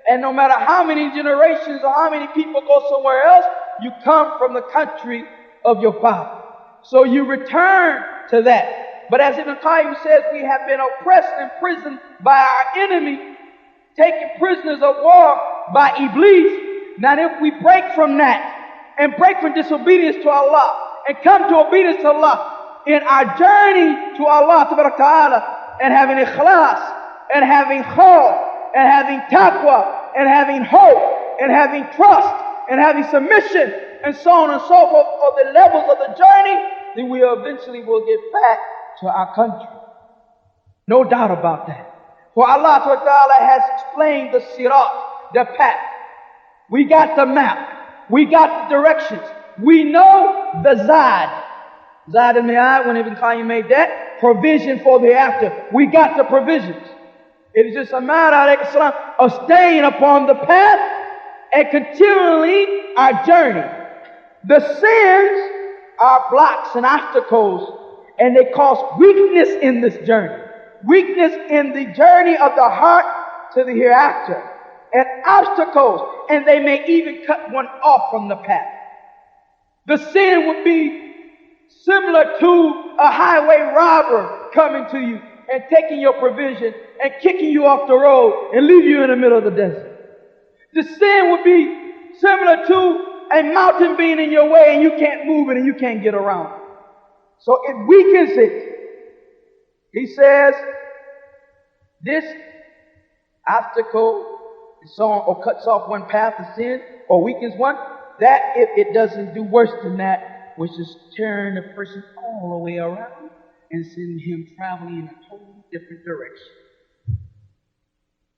And no matter how many generations or how many people go somewhere else, you come from the country of your father. So you return to that. But as Ibn Qayyim says, we have been oppressed and imprisoned by our enemy, taken prisoners of war by Iblis. Now if we break from that and break from disobedience to Allah and come to obedience to Allah in our journey to Allah Ta'ala, and having ikhlas and having khawf and having taqwa and having hope and having trust and having submission and so on and so forth for the levels of the journey, then we eventually will get back to our country. No doubt about that. For Allah Ta'ala has explained the sirat, the path. We got the map. We got the directions. We know the Zad. Zad al-Mi'ad, when Ibn Qayyim made that, provision for the after. We got the provisions. It is just a matter of staying upon the path and continually our journey. The sins are blocks and obstacles, and they cause weakness in this journey. Weakness in the journey of the heart to the hereafter. And obstacles, and they may even cut one off from the path. The sin would be similar to a highway robber coming to you and taking your provision and kicking you off the road and leave you in the middle of the desert. The sin would be similar to a mountain being in your way and you can't move it and you can't get around it. So it weakens it. He says, this obstacle is on, or cuts off one path of sin, or weakens one, that if it doesn't do worse than that, which is turn the person all the way around and send him traveling in a totally different direction.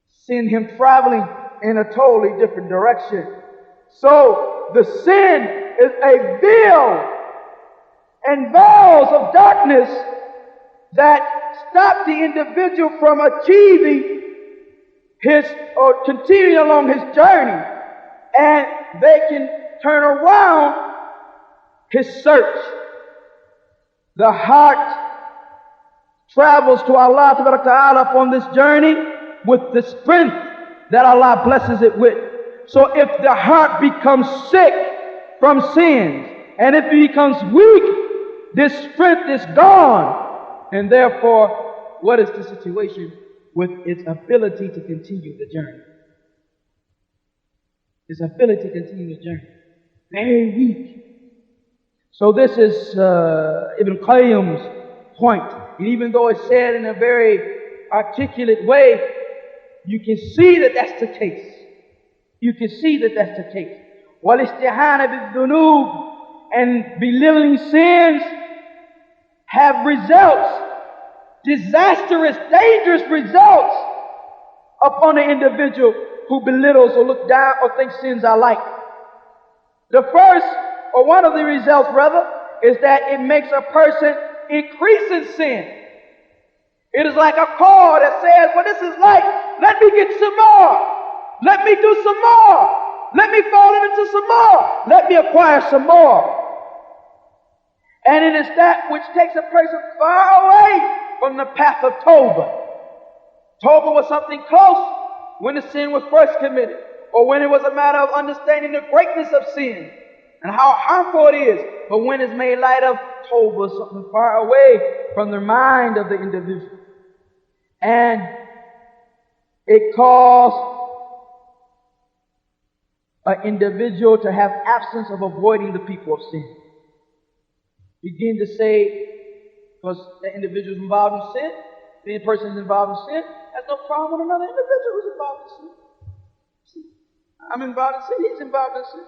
Send him traveling in a totally different direction. So the sin is a veil and veils of darkness that stop the individual from achieving his or continuing along his journey, and they can turn around his search. The heart travels to Allah Ta'ala upon this journey with the strength that Allah blesses it with. So if the heart becomes sick from sins, and if it becomes weak, this strength is gone. And therefore, what is the situation with its ability to continue the journey? Its ability to continue the journey. Very weak. So this is Ibn Qayyim's point. And even though it's said in a very articulate way, you can see that that's the case. You can see that that's the case. وَالْإِسْتِعَانَ بِالذُّنُوبِ, and belittling sins have results, disastrous, dangerous results upon an individual who belittles or looks down or thinks sins are light. The first, or one of the results rather, is that it makes a person increase in sin. It is like a car that says, well, this is light, let me get some more. Let me do some more. Let me fall into some more. Let me acquire some more. And it is that which takes a person far away from the path of Tawbah. Tawbah was something close when the sin was first committed, or when it was a matter of understanding the greatness of sin and how harmful it is. But when it's made light of, Tawbah is something far away from the mind of the individual. And it caused an individual to have absence of avoiding the people of sin. Begin to say, because the individual is involved in sin, the person is involved in sin, has no problem with another individual who's involved in sin. I'm involved in sin, he's involved in sin.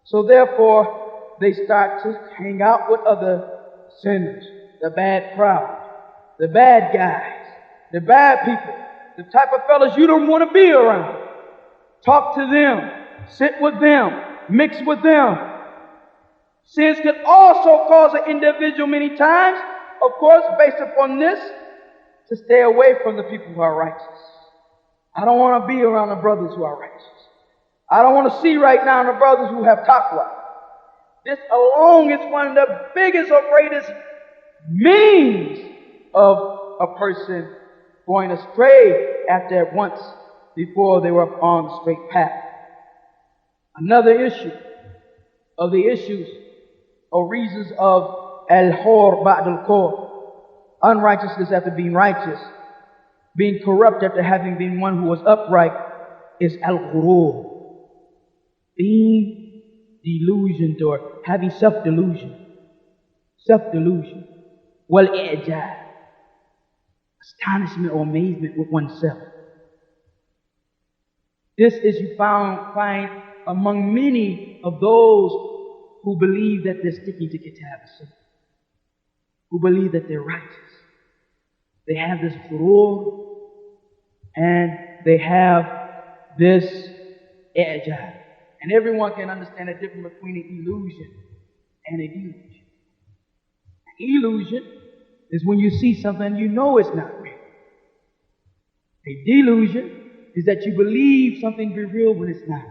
So therefore, they start to hang out with other sinners, the bad crowd, the bad guys, the bad people, the type of fellas you don't want to be around. Talk to them, sit with them, mix with them. Sins can also cause an individual many times, of course, based upon this, to stay away from the people who are righteous. I don't want to be around the brothers who are righteous. I don't want to see right now the brothers who have taqwa. This alone is one of the biggest or greatest means of a person going astray after once before they were on the straight path. Another issue of the issues or reasons of al-khur ba'd al-khur, unrighteousness after being righteous, being corrupt after having been one who was upright, is al-ghurur, being delusioned or having self-delusion, wal-i'jab, astonishment or amazement with oneself. This is you find among many of those who believe that they're sticking to Kitab al-Sunnah, who believe that they're righteous. They have this ghurur and they have this i'jab. And everyone can understand the difference between an illusion and a delusion. An illusion is when you see something and you know it's not real. A delusion is that you believe something be real when it's not.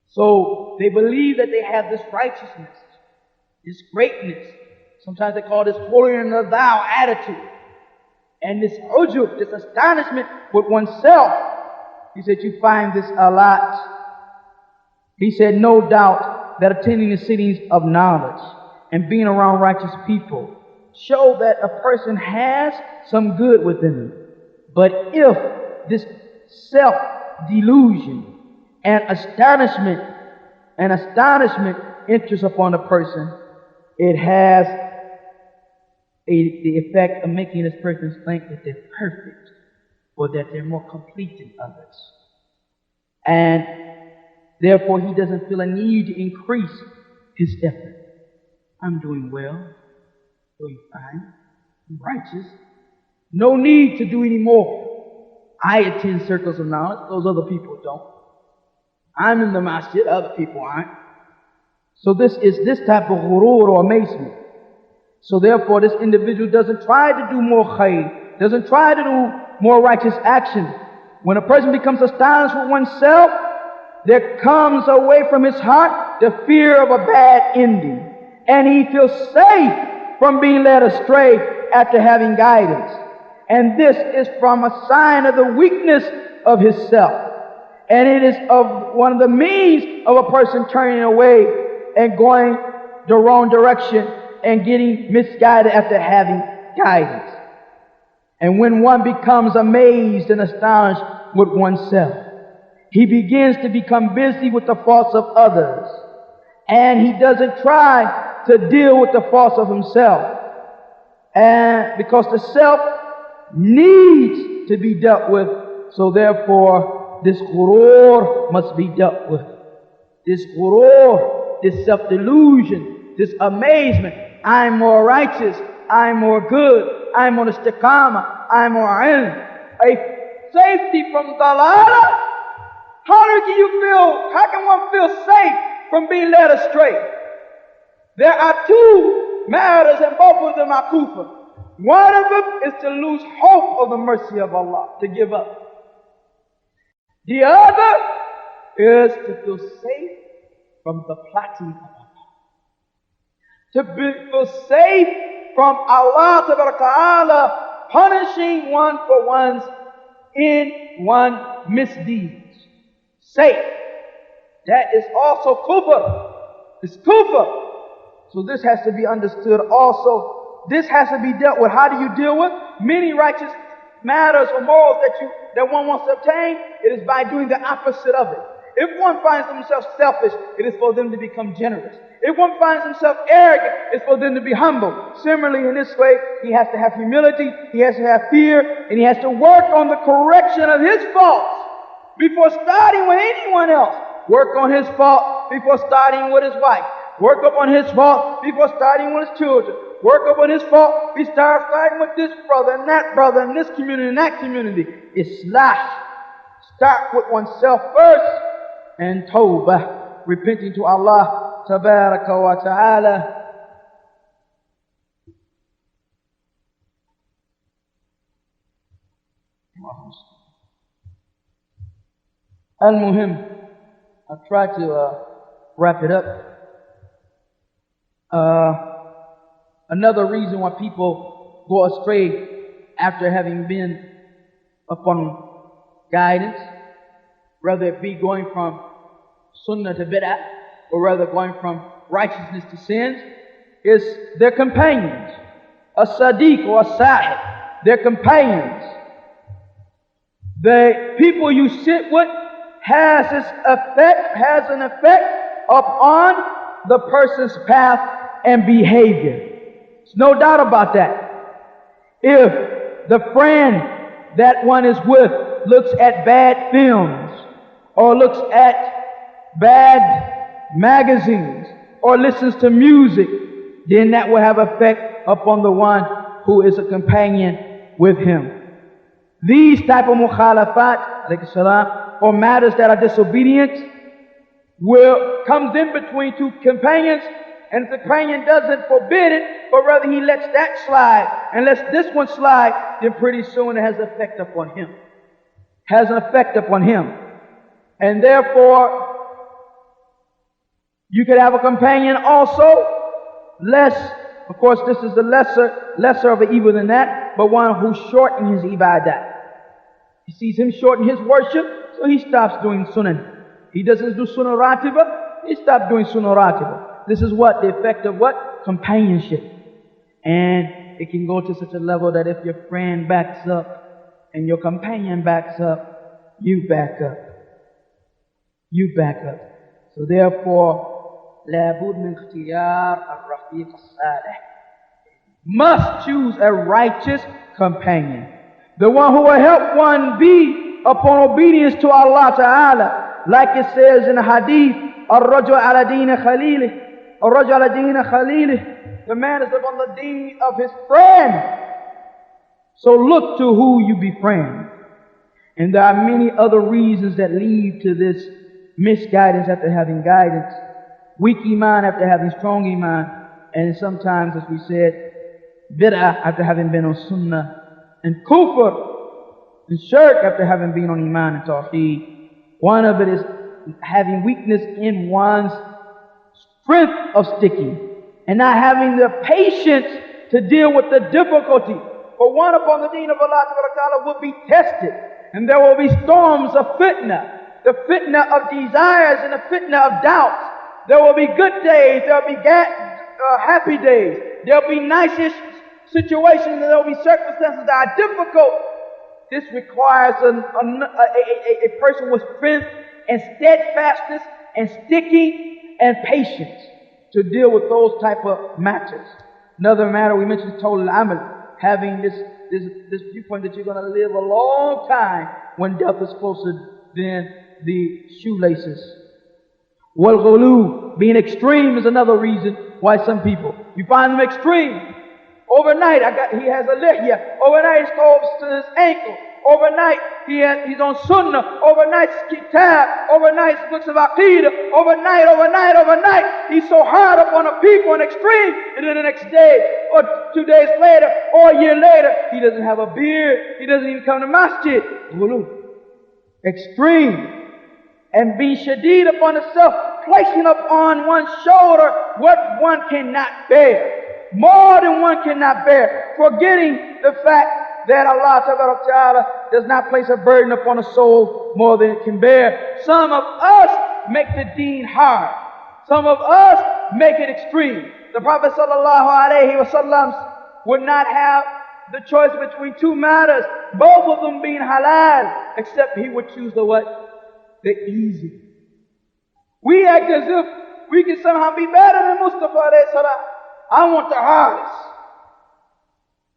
So they believe that they have this righteousness, this greatness. Sometimes they call this holier than thou attitude. And this ujub, this astonishment with oneself. He said you find this a lot. He said no doubt that attending the sittings of knowledge and being around righteous people show that a person has some good within him. But if this self-delusion and astonishment enters upon a person, it has the effect of making this person think that they're perfect or that they're more complete than others. And therefore he doesn't feel a need to increase his effort. I'm doing well, doing fine, I'm righteous. No need to do any more. I attend circles of knowledge, those other people don't. I'm in the masjid, other people aren't. So this is this type of ghurur or amazement. So therefore this individual doesn't try to do more khayr, doesn't try to do more righteous action. When a person becomes astonished with oneself, there comes away from his heart the fear of a bad ending. And he feels safe from being led astray after having guidance. And this is from a sign of the weakness of his self. And it is of one of the means of a person turning away and going the wrong direction and getting misguided after having guidance. And when one becomes amazed and astonished with oneself, he begins to become busy with the faults of others. And he doesn't try to deal with the faults of himself. And because the self needs to be dealt with, so therefore this ghurur must be dealt with. This ghurur, this self-delusion, this amazement, I'm more righteous, I'm more good, I'm on istiqamah, I'm more ilm. A safety from dalala. How can one feel safe from being led astray? There are two matters and both of them are kufr. One of them is to lose hope of the mercy of Allah, to give up. The other is to feel safe from the plotting of Allah. To feel safe from Allah Ta'ala punishing one for one's misdeeds. Safe. That is also kufr. It's kufr. So this has to be understood also. This has to be dealt with. How do you deal with many righteous matters or morals that one wants to obtain? It is by doing the opposite of it. If one finds themselves selfish, it is for them to become generous. If one finds himself arrogant, it's for them to be humble. Similarly, in this way, he has to have humility, he has to have fear, and he has to work on the correction of his faults before starting with anyone else. Work on his fault before starting with his wife. Work up on his fault before starting with his children. Work up on his fault before starting with this brother and that brother and this community and that community. Islah. Start with oneself first. And tawbah, repenting to Allah tabaraka wa ta'ala. Al-Muhim, I try to wrap it up. Another reason why people go astray after having been upon guidance, whether it be going from sunnah to bid'ah, or rather going from righteousness to sins, is their companions, a sadiq or a sahib, their companions. The people you sit with has an effect upon the person's path and behavior. There's no doubt about that. If the friend that one is with looks at bad films, or looks at bad magazines, or listens to music, then that will have effect upon the one who is a companion with him. These type of mukhalafat, or matters that are disobedience, comes in between two companions, and if the companion doesn't forbid it, but rather he lets that slide and lets this one slide, then pretty soon it has an effect upon him. And therefore, you could have a companion also, less, of course this is the lesser of an evil than that, but one who shortens his ibadah. He sees him shorten his worship, so he stops doing sunnah. He doesn't do sunnah ratiba, he stops doing sunnah ratiba. This is what the effect of what? Companionship. And it can go to such a level that if your friend backs up and your companion backs up, you back up. So therefore, لابد من اختيار الرفيق الصالح. Must choose a righteous companion, the one who will help one be upon obedience to Allah Ta'ala, like it says in the hadith, الرجل على دين خليله, الرجل على دين خليله, the man is upon the deen of his friend. So look to who you befriend. And there are many other reasons that lead to this misguidance after having guidance, weak iman after having strong iman, and sometimes, as we said, bid'ah after having been on sunnah, and kufr and shirk after having been on iman and tawheed. One of it is having weakness in one's strength of sticking, and not having the patience to deal with the difficulty. For one upon the deen of Allah Ta'ala will be tested, and there will be storms of fitna, the fitna of desires and the fitna of doubts. There will be good days, there will be happy days, there will be nicest situations, and there will be circumstances that are difficult. This requires a person with strength and steadfastness and sticking and patience to deal with those type of matters. Another matter we mentioned is total amal, having this viewpoint that you're going to live a long time when death is closer than the shoelaces. Wal-ghulu, being extreme, is another reason why some people, you find them extreme. Overnight, he has a lihya. Overnight, it goes to his ankle. Overnight, he's on sunnah. Overnight, kitab. Overnight, books of aqidah. Overnight. He's so hard upon the people and extreme. And then the next day, or 2 days later, or a year later, he doesn't have a beard. He doesn't even come to masjid. Ghulu. Extreme. And being shadeed upon himself, placing upon one's shoulder what one cannot bear. More than one cannot bear. Forgetting the fact that Allah Ta'ala does not place a burden upon a soul more than it can bear. Some of us make the deen hard. Some of us make it extreme. The Prophet ﷺ would not have the choice between two matters, both of them being halal, except he would choose the what? The easy. We act as if we can somehow be better than Mustafa alayhi salam. I want the hardest.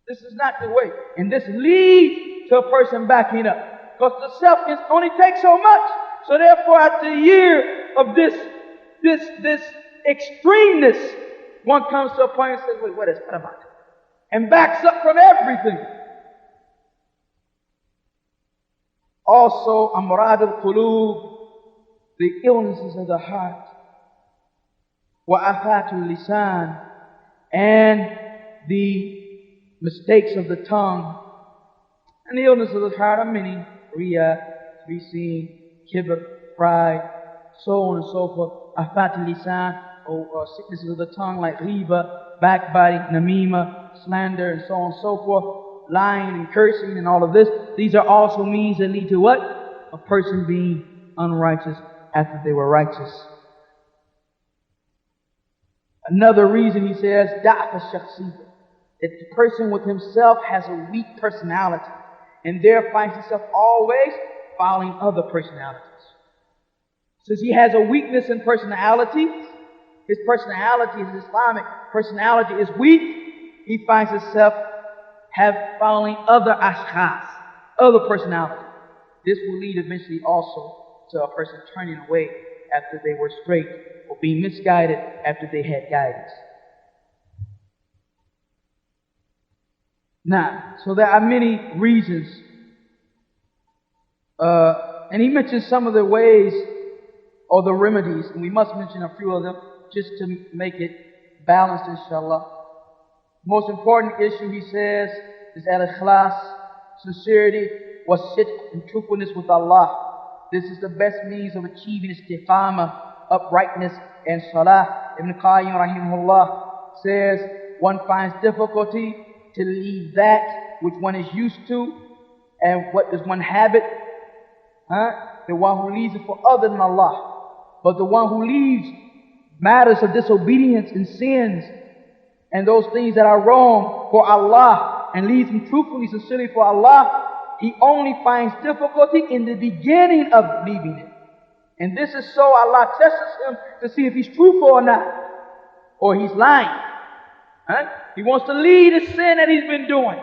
This is not the way. And this leads to a person backing up. Because the self can only take so much. So therefore, after a year of this extremeness, one comes to a point and says, wait, what about it? And backs up from everything. Also, amrad al-qulub, the illnesses of the heart. Wa'afat al-lisan, and the mistakes of the tongue. And the illness of the heart are many. Riya, to be seen, kibr, pride, so on and so forth. Afat al-lisan, or sicknesses of the tongue like ghiba, backbiting, namima, slander, and so on and so forth. Lying and cursing and all of this. These are also means that lead to what? A person being unrighteous after they were righteous. Another reason he says, da'f al-shakhsiyya, that the person with himself has a weak personality and there finds himself always following other personalities. Since he has a weakness in personality, his personality, his Islamic personality is weak, he finds himself following other ashkhas, other personalities. This will lead eventually also to a person turning away after they were straight, or being misguided after they had guidance. Now, so there are many reasons. And he mentions some of the ways or the remedies, and we must mention a few of them just to make it balanced, inshallah. Most important issue, he says, is al-ikhlas, sincerity, was-sidq, and truthfulness with Allah. This is the best means of achieving istiqamah, uprightness, and salah. Ibn Qayyim rahimahullah says, one finds difficulty to leave that which one is used to, and what is one habit, the one who leaves it for other than Allah. But the one who leaves matters of disobedience and sins and those things that are wrong for Allah and leaves them truthfully, sincerely for Allah, he only finds difficulty in the beginning of leaving it. And this is so Allah tests him to see if he's truthful or not, or he's lying. He wants to leave the sin that he's been doing.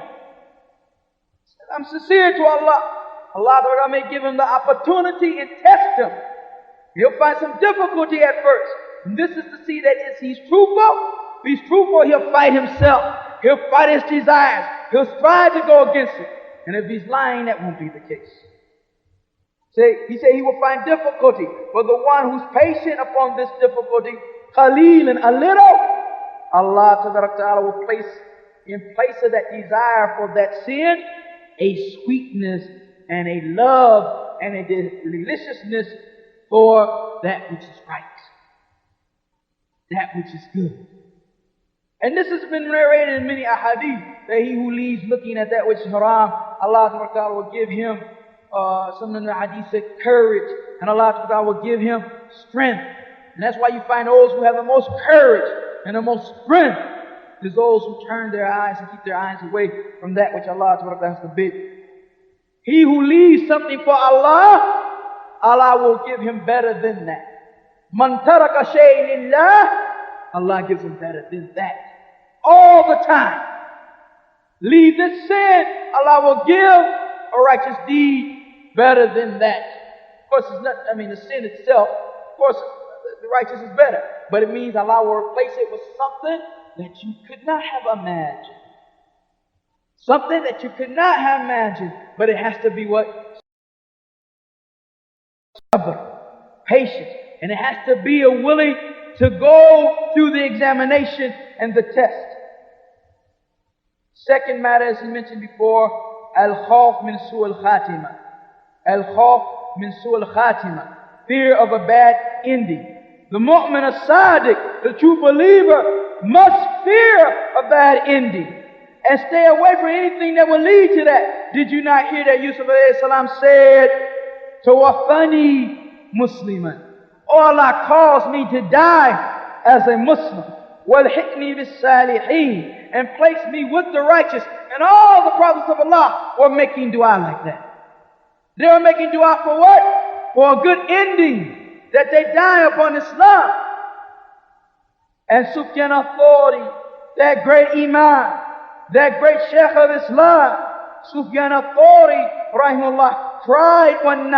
I'm sincere to Allah. Allah may give him the opportunity and test him. He'll find some difficulty at first. And this is to see that if he's truthful, he'll fight himself. He'll fight his desires. He'll strive to go against it. And if he's lying, that won't be the case. He said he will find difficulty. But the one who's patient upon this difficulty, qaleel, and a little, Allah Ta'ala will place in place of that desire for that sin, a sweetness and a love and a deliciousness for that which is right, that which is good. And this has been narrated in many ahadith, that he who leaves looking at that which is haram, Allah Ta'ala will give him, some of the hadith said, courage, and Allah Ta'ala will give him strength. And that's why you find those who have the most courage and the most strength is those who turn their eyes and keep their eyes away from that which Allah Ta'ala has forbid. He who leaves something for Allah, Allah will give him better than that. Man taraka shay'in lillah, Allah gives him better than that. All the time. Leave this sin, Allah will give a righteous deed better than that. Of course, it's not, the sin itself, of course, the righteous is better. But it means Allah will replace it with something that you could not have imagined. Something that you could not have imagined. But it has to be what? Sabr, patience. And it has to be a willing to go through the examination and the test. Second matter, as he mentioned before, al-khawf min su'al khatima. Al-khawf min su'al khatima. Fear of a bad ending. The mu'min as-sadiq, the true believer, must fear a bad ending and stay away from anything that will lead to that. Did you not hear that Yusuf alayhi salam said, Tawaffani Musliman. Oh, Allah calls me to die as a Muslim. Walhiqni bis-salihin, and place me with the righteous. And all the prophets of Allah were making dua like that. They were making dua for what? For a good ending. That they die upon Islam. And Sufyan al-Thawri, that great Eemaan, that great Sheikh of Islam, Sufyan al-Thawri, rahimahullah, cried one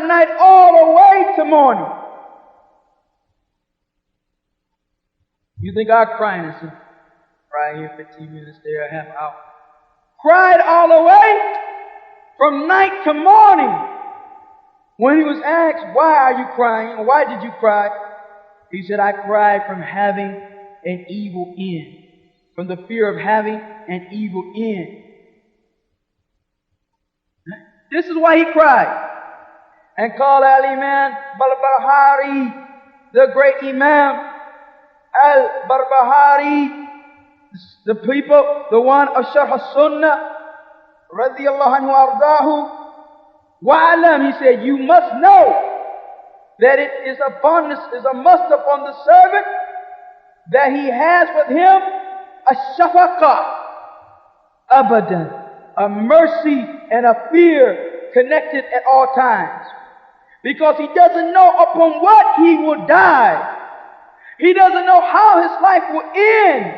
night all the way to morning. You think our crying is right here 15 minutes there, a half hour. Cried all the way from night to morning. When he was asked, why are you crying? Why did you cry? He said, I cried from having an evil end. From the fear of having an evil end. This is why he cried. And call al-Eemaan Barbahari, the great Imam al-Barbahari, the people, the one of Sharh al-Sunnah, radiyallahu anhu ardahu. Wa'alam, he said, you must know that it is a must upon the servant that he has with him a shafaqah, abadan, a mercy and a fear connected at all times. Because he doesn't know upon what he will die. He doesn't know how his life will end.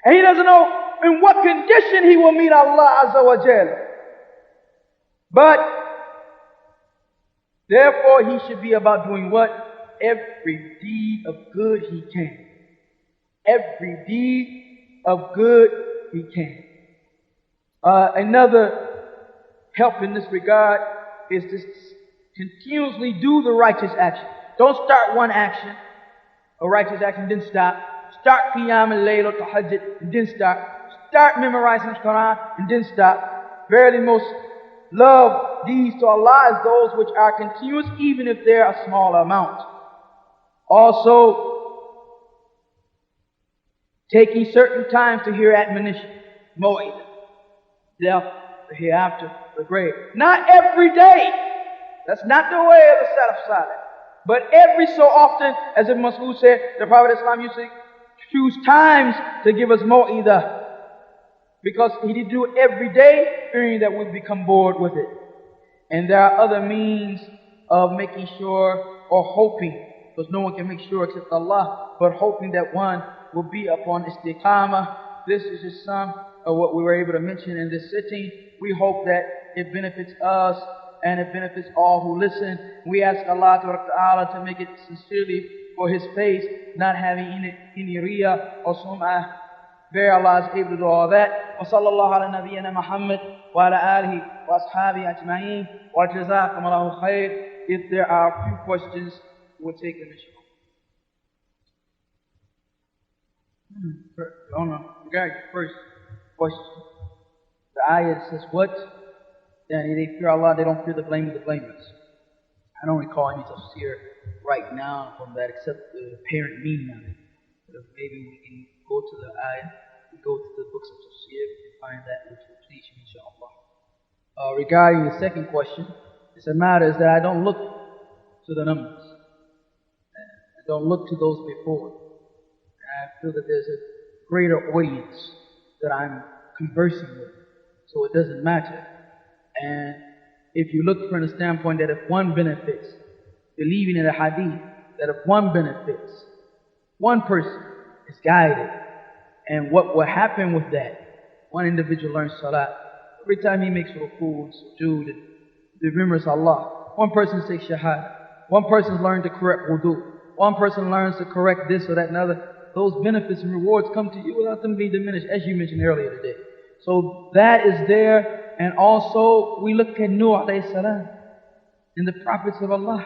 And he doesn't know in what condition he will meet Allah Azza wa Jalla. But therefore he should be about doing what? Every deed of good he can. Every deed of good he can. Another help in this regard is to continuously do the righteous action. Don't start one action, a righteous action, then stop. Start Qiyam al-Layl or Tahajjud and then stop. Start memorizing the Quran and then stop. Verily most love deeds to Allah is those which are continuous, even if they are a small amount. Also, taking certain times to hear admonition, Mu'id, death, the hereafter, the grave. Not every day. That's not the way of the Salaf Salih. But every so often, as Ibn Mas'ud said, the Prophet Islam used to choose times to give us Mu'idah. Because he did do it every day, fearing that we'd become bored with it. And there are other means of making sure, or hoping, because no one can make sure except Allah, but hoping that one will be upon istiqamah. This is just some of what we were able to mention in this sitting. We hope that it benefits us and it benefits all who listen. We ask Allah Ta'ala to make it sincerely for His face, not having any riyah or sum'ah. Very Allah is able to do all that. Wa sallallahu ala nabiyyina Muhammad wa ala alihi wa ashabihi ajma'een wa jazakum Allahu khair. If there are a few questions, we'll take them inshallah. Regarding the first question, the ayat says what? They fear Allah, they don't fear the blame of the blameless. I don't recall any tafsir right now from that except the apparent meaning of it. But maybe we can go to the ayat, we go to the books of tafsir, and find that which will please you, inshallah. Regarding the second question, it's a matter is that I don't look to the numbers. I don't look to those before. I feel that there's a greater audience that I'm conversing with. So it doesn't matter. And if you look from the standpoint that if one benefits, believing in a hadith, that if one benefits, one person is guided. And what will happen with that? One individual learns salat. Every time he makes ruku and sujood and remembers Allah. One person takes shahad. One person learns the correct wudu. One person learns to correct this or that and other. Those benefits and rewards come to you without them being diminished, as you mentioned earlier today. So that is there. And also, we look at Nuh alayhi salam and the prophets of Allah.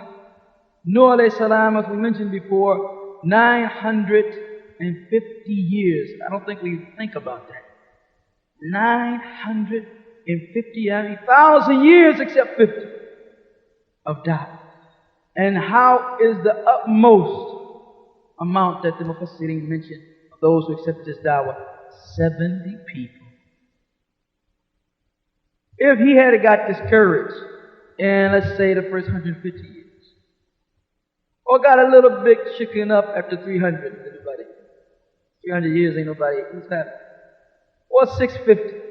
Nuh alayhi salam, as we mentioned before, 950 years. I don't think we think about that. 950, 1,000 years except 50 of da'wah. And how is the utmost amount that the Mufassirin mentioned of those who accepted this da'wah? 70 people. If he had got discouraged in, let's say, the first 150 years, or got a little bit shaken up after 300, anybody? 300 years ain't nobody, who's that? Or 650.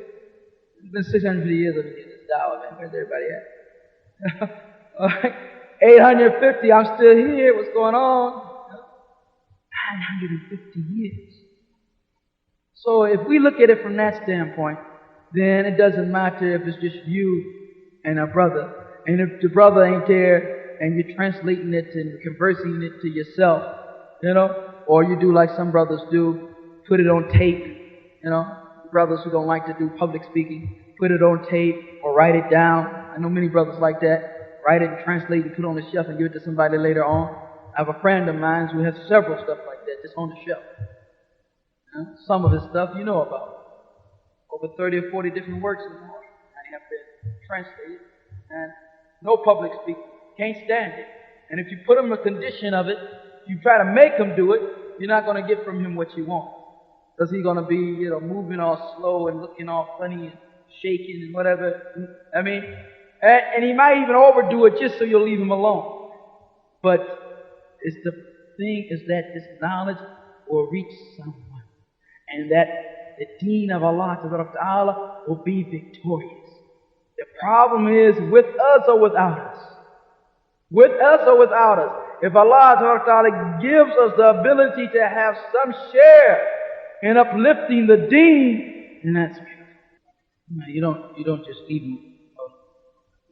It's been 650 years of this da'wah, man. Where's everybody at? All right. 850, I'm still here. What's going on? 950 years. So if we look at it from that standpoint, then it doesn't matter if it's just you and a brother. And if the brother ain't there and you're translating it and conversing it to yourself, or you do like some brothers do, put it on tape, brothers who don't like to do public speaking, put it on tape or write it down. I know many brothers like that. Write it and translate it, put it on the shelf and give it to somebody later on. I have a friend of mine who has several stuff like that just on the shelf. Some of his stuff you know about. Over 30 or 40 different works and more. I have been translated. And no public speaking. Can't stand it. And if you put him a condition of it, you try to make him do it, you're not going to get from him what you want. Because he's going to be, moving all slow and looking all funny and shaking and whatever. I mean, and he might even overdo it just so you'll leave him alone. But the thing is that this knowledge will reach someone, and that the deen of Allah Ta'ala will be victorious. The problem is with us or without us. With us or without us. If Allah Ta'ala gives us the ability to have some share in uplifting the deen, then that's beautiful. No, you don't just leave him alone.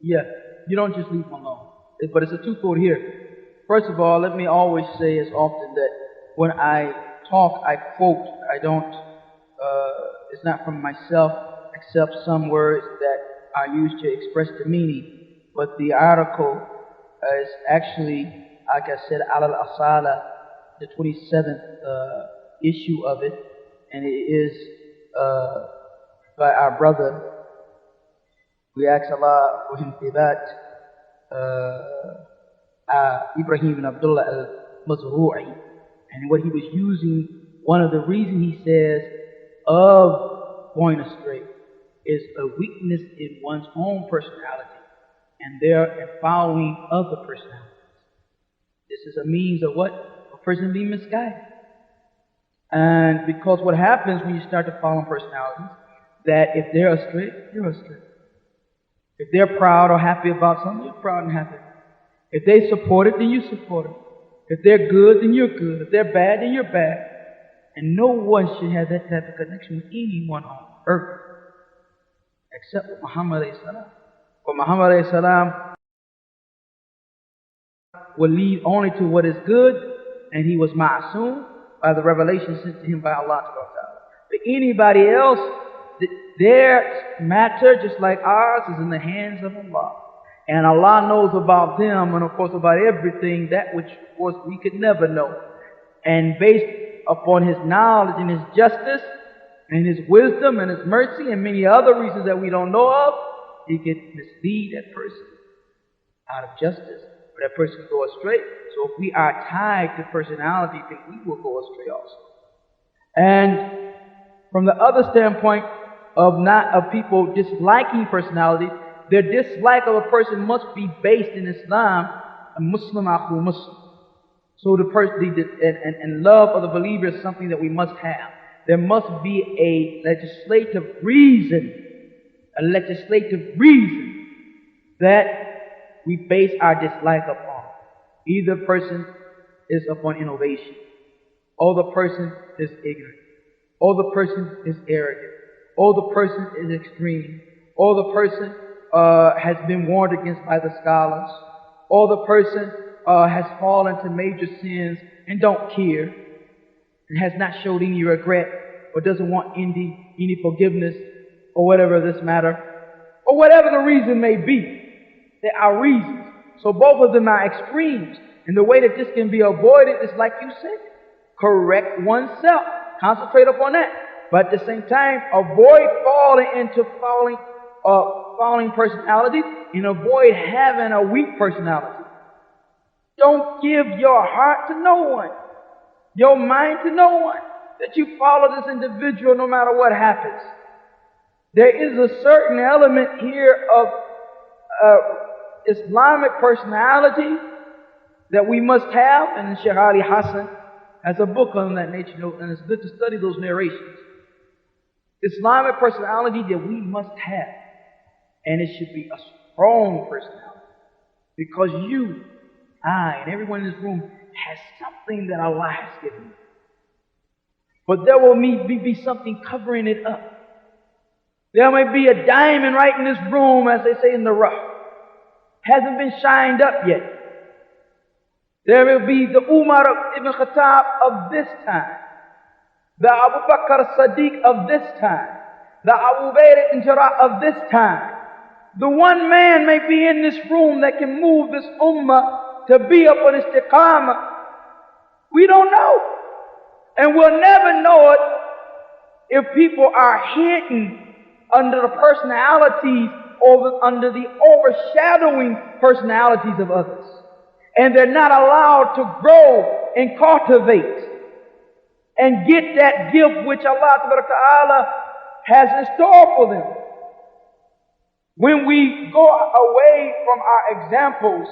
Yeah, you don't just leave him alone. But it's a twofold here. First of all, let me always say as often that when I talk, I quote. I don't, it's not from myself, except some words that are used to express the meaning. But the article is actually, like I said, al-Asala, the 27th issue of it. And it is by our brother. We ask Allah for him thibat, Ibrahim ibn Abdullaah al-Mazru'i. And what he was using, one of the reasons he says of going astray is a weakness in one's own personality and following other personalities. This is a means of what? A person being misguided. And because what happens when you start to follow personalities, that if they're astray, you're astray. If they're proud or happy about something, you're proud and happy. If they support it, then you support it. If they're good, then you're good. If they're bad, then you're bad. And no one should have that type of connection with anyone on earth except with Muhammad alayhi salam. For Muhammad alayhi salam will lead only to what is good, and he was ma'asum by the revelation sent to him by Allah Ta'ala. But anybody else, their matter, just like ours, is in the hands of Allah. And Allah knows about them, and of course about everything, that which of course we could never know. And based upon His knowledge and His justice, and His wisdom and His mercy, and many other reasons that we don't know of, He can mislead that person out of justice. But that person can go astray. So if we are tied to personality, then we will go astray also. And from the other standpoint of people disliking personality, their dislike of a person must be based in Islam, a Muslim akhu Muslim. So the person and love of the believer is something that we must have. There must be a legislative reason that we base our dislike upon. Either person is upon innovation, or the person is ignorant, or the person is arrogant, or the person is extreme, or the person has been warned against by the scholars, or the person has fallen to major sins and don't care, and has not showed any regret, or doesn't want any forgiveness, or whatever this matter, or whatever the reason may be. There are reasons. So both of them are extremes. And the way that this can be avoided is like you said, correct oneself. Concentrate upon that. But at the same time, avoid falling into falling personalities, and avoid having a weak personality. Don't give your heart to no one, your mind to no one, that you follow this individual no matter what happens. There is a certain element here of Islamic personality that we must have, and Sheikh Ali Hassan has a book on that nature, and it's good to study those narrations. Islamic personality that we must have, and it should be a strong personality, because you, I, and everyone in this room has something that Allah has given you. But there will be something covering it up. There may be a diamond right in this room, as they say, in the rough. Hasn't been shined up yet. There will be the Umar ibn Khattab of this time, the Abu Bakr Sadiq of this time, the Abu Bakr ibn Jarrah of this time. The one man may be in this room that can move this ummah to be upon istiqamah. We don't know. And we'll never know it if people are hidden under the personalities under the overshadowing personalities of others. And they're not allowed to grow and cultivate and get that gift which Allah Ta'ala has in store for them. When we go away from our examples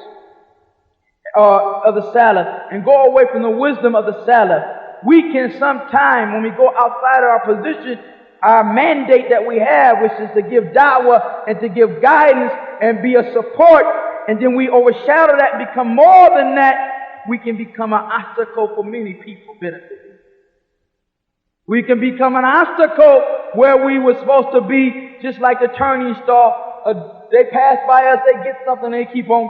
of the Salaf and go away from the wisdom of the Salaf, we can sometime, when we go outside of our position, our mandate that we have, which is to give da'wah and to give guidance and be a support, and then we overshadow that and become more than that, we can become an obstacle for many people benefiting. We can become an obstacle where we were supposed to be just like the turning star. They pass by us, they get something, they keep on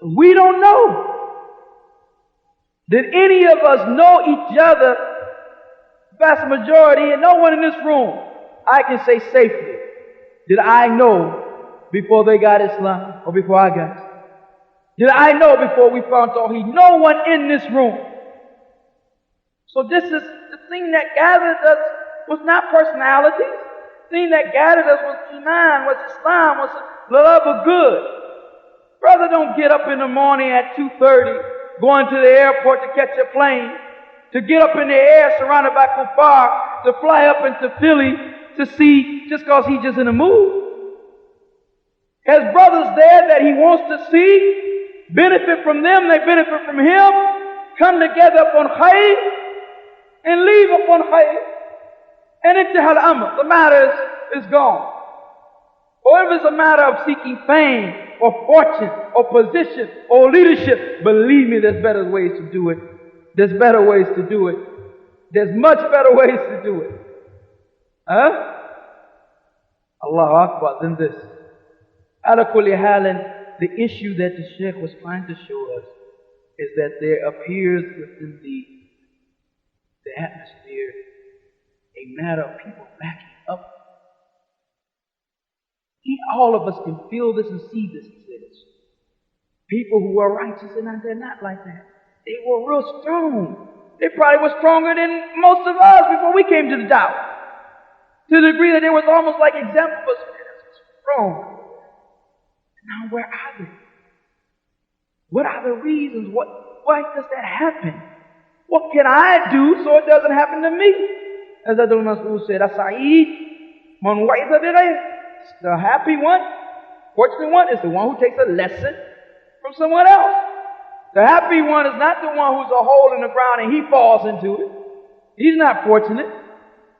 going. We don't know. Did any of us know each other? Vast majority, and no one in this room, I can say safely, did I know before they got Islam or before I got it? Did I know before we found Tawheed? No one in this room. So this is the thing that gathered us was not personality. The thing that gathered us was Eemaan, was Islam, was the love of good. Brother, don't get up in the morning at 2:30, going to the airport to catch a plane, to get up in the air surrounded by kuffar, to fly up into Philly to see just because he's just in a mood. Has brothers there that he wants to see, benefit from them, they benefit from him, come together upon khayr, and leave upon khayr. And intihal amr, the matter is gone. Or if it's a matter of seeking fame, or fortune, or position, or leadership, believe me, there's better ways to do it. There's better ways to do it. There's much better ways to do it. Huh? Allahu Akbar than this. Ala kulli halin, the issue that the Shaykh was trying to show us is that there appears within the atmosphere a matter of people backing up. All of us can feel this and see this. People who are righteous and they're not like that. They were real strong. They probably were stronger than most of us before we came to the doubt. To the degree that it was almost like examples. Strong. Now where are they? What are the reasons? Why does that happen? What can I do so it doesn't happen to me? As Abdullaah said, As-Sa'id man wa'iza bighayr. The happy one, fortunate one, is the one who takes a lesson from someone else. The happy one is not the one who's a hole in the ground and he falls into it. He's not fortunate.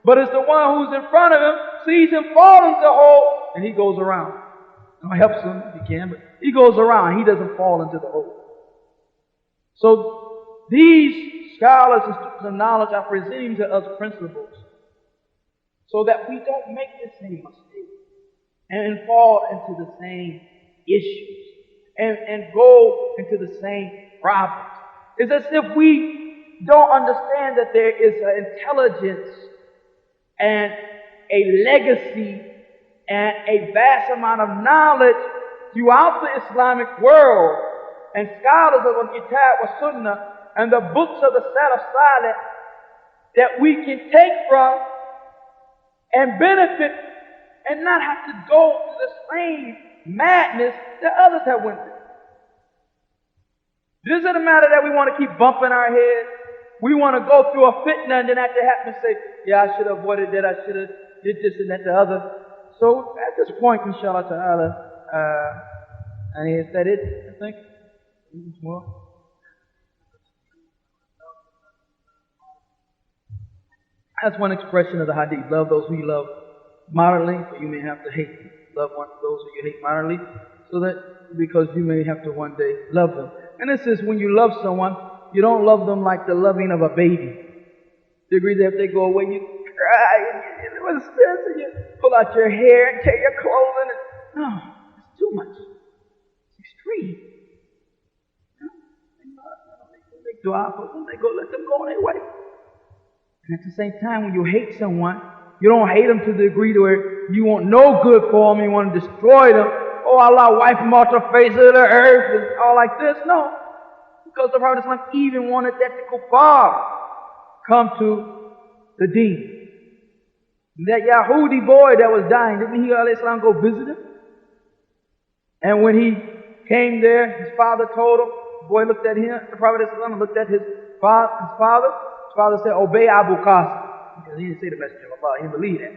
But it's the one who's in front of him, sees him fall into the hole, and he goes around. And helps him if he can, but he goes around. He doesn't fall into the hole. So these scholars and students of knowledge are presenting to us principles so that we don't make the same mistake and fall into the same issues and go into the same problems. It's as if we don't understand that there is an intelligence and a legacy and a vast amount of knowledge throughout the Islamic world, and scholars of the Kitab wa Sunnah and the books of the Salaf Salih that we can take from and benefit and not have to go through the same madness that others have went through. This isn't a matter that we want to keep bumping our heads. We want to go through a fitna and then after happen say, yeah, I should have avoided that, I should have did this and that, the other. So at this point, inshallah ta'ala, and is that it, I think? More? That's one expression of the hadith. Love those who you love moderately, but you may have to hate them. Love those who you hate moderately, so that because you may have to one day love them. And this is when you love someone, you don't love them like the loving of a baby. The degree that if they go away, you cry and you what's this, and you pull out your hair and tear your clothing. And, no, it's too much. It's extreme. They make dua for them, they go, let them go on their way. And at the same time, when you hate someone, you don't hate them to the degree to where you want no good for them, you want to destroy them. Oh, Allah, wipe them off the face of the earth and all like this. No. Because the Prophet Islam even wanted that the kuffar come to the deen. That Yahudi boy that was dying, didn't he, alayhi salam, go visit him? And when he came there, his father told him, the boy looked at him, the Prophet ﷺ looked at his father. His father said, obey Abu Qasim. Because he didn't say the Messenger of Allah, he didn't believe that.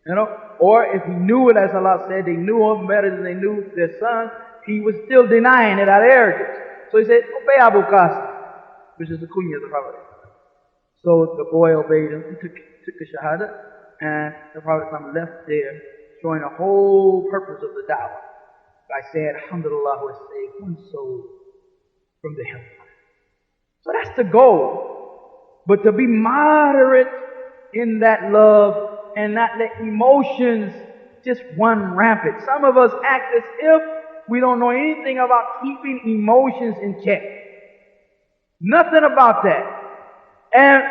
You know? Or if he knew it, as Allah said, they knew him better than they knew their son, he was still denying it out of arrogance. So he said, obey Abu Qasim, which is the kunya of the Prophet. So the boy obeyed him, he took the shahada, and the Prophet left there, showing the whole purpose of the da'wah by saying, alhamdulillah, was saved one soul from the hellfire. So that's the goal. But to be moderate in that love and not let emotions just run rampant. Some of us act as if we don't know anything about keeping emotions in check. Nothing about that. And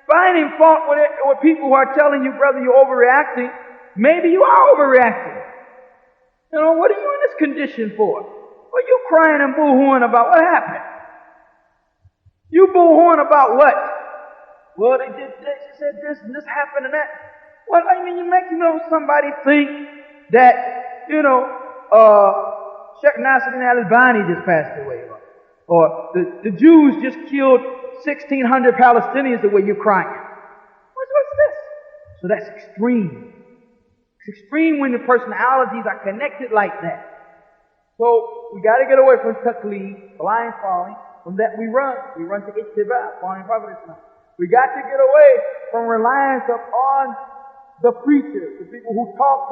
finding fault with people who are telling you, brother, you're overreacting. Maybe you are overreacting. You know, what are you in this condition for? What are you crying and boo-hooing about? What happened? You boo-hooing about what? Well, they did this, she said this, and this happened and that. Well, I mean, you make somebody think that, Sheikh Nasruddin al-Albani just passed away. Or the Jews just killed 1,600 Palestinians the way you're crying. What's this? So that's extreme. It's extreme when the personalities are connected like that. So we got to get away from taqleed, blind following. From that we run. We run to ittiba, following Prophet Islam. We got to get away from reliance upon the preachers, the people who talk.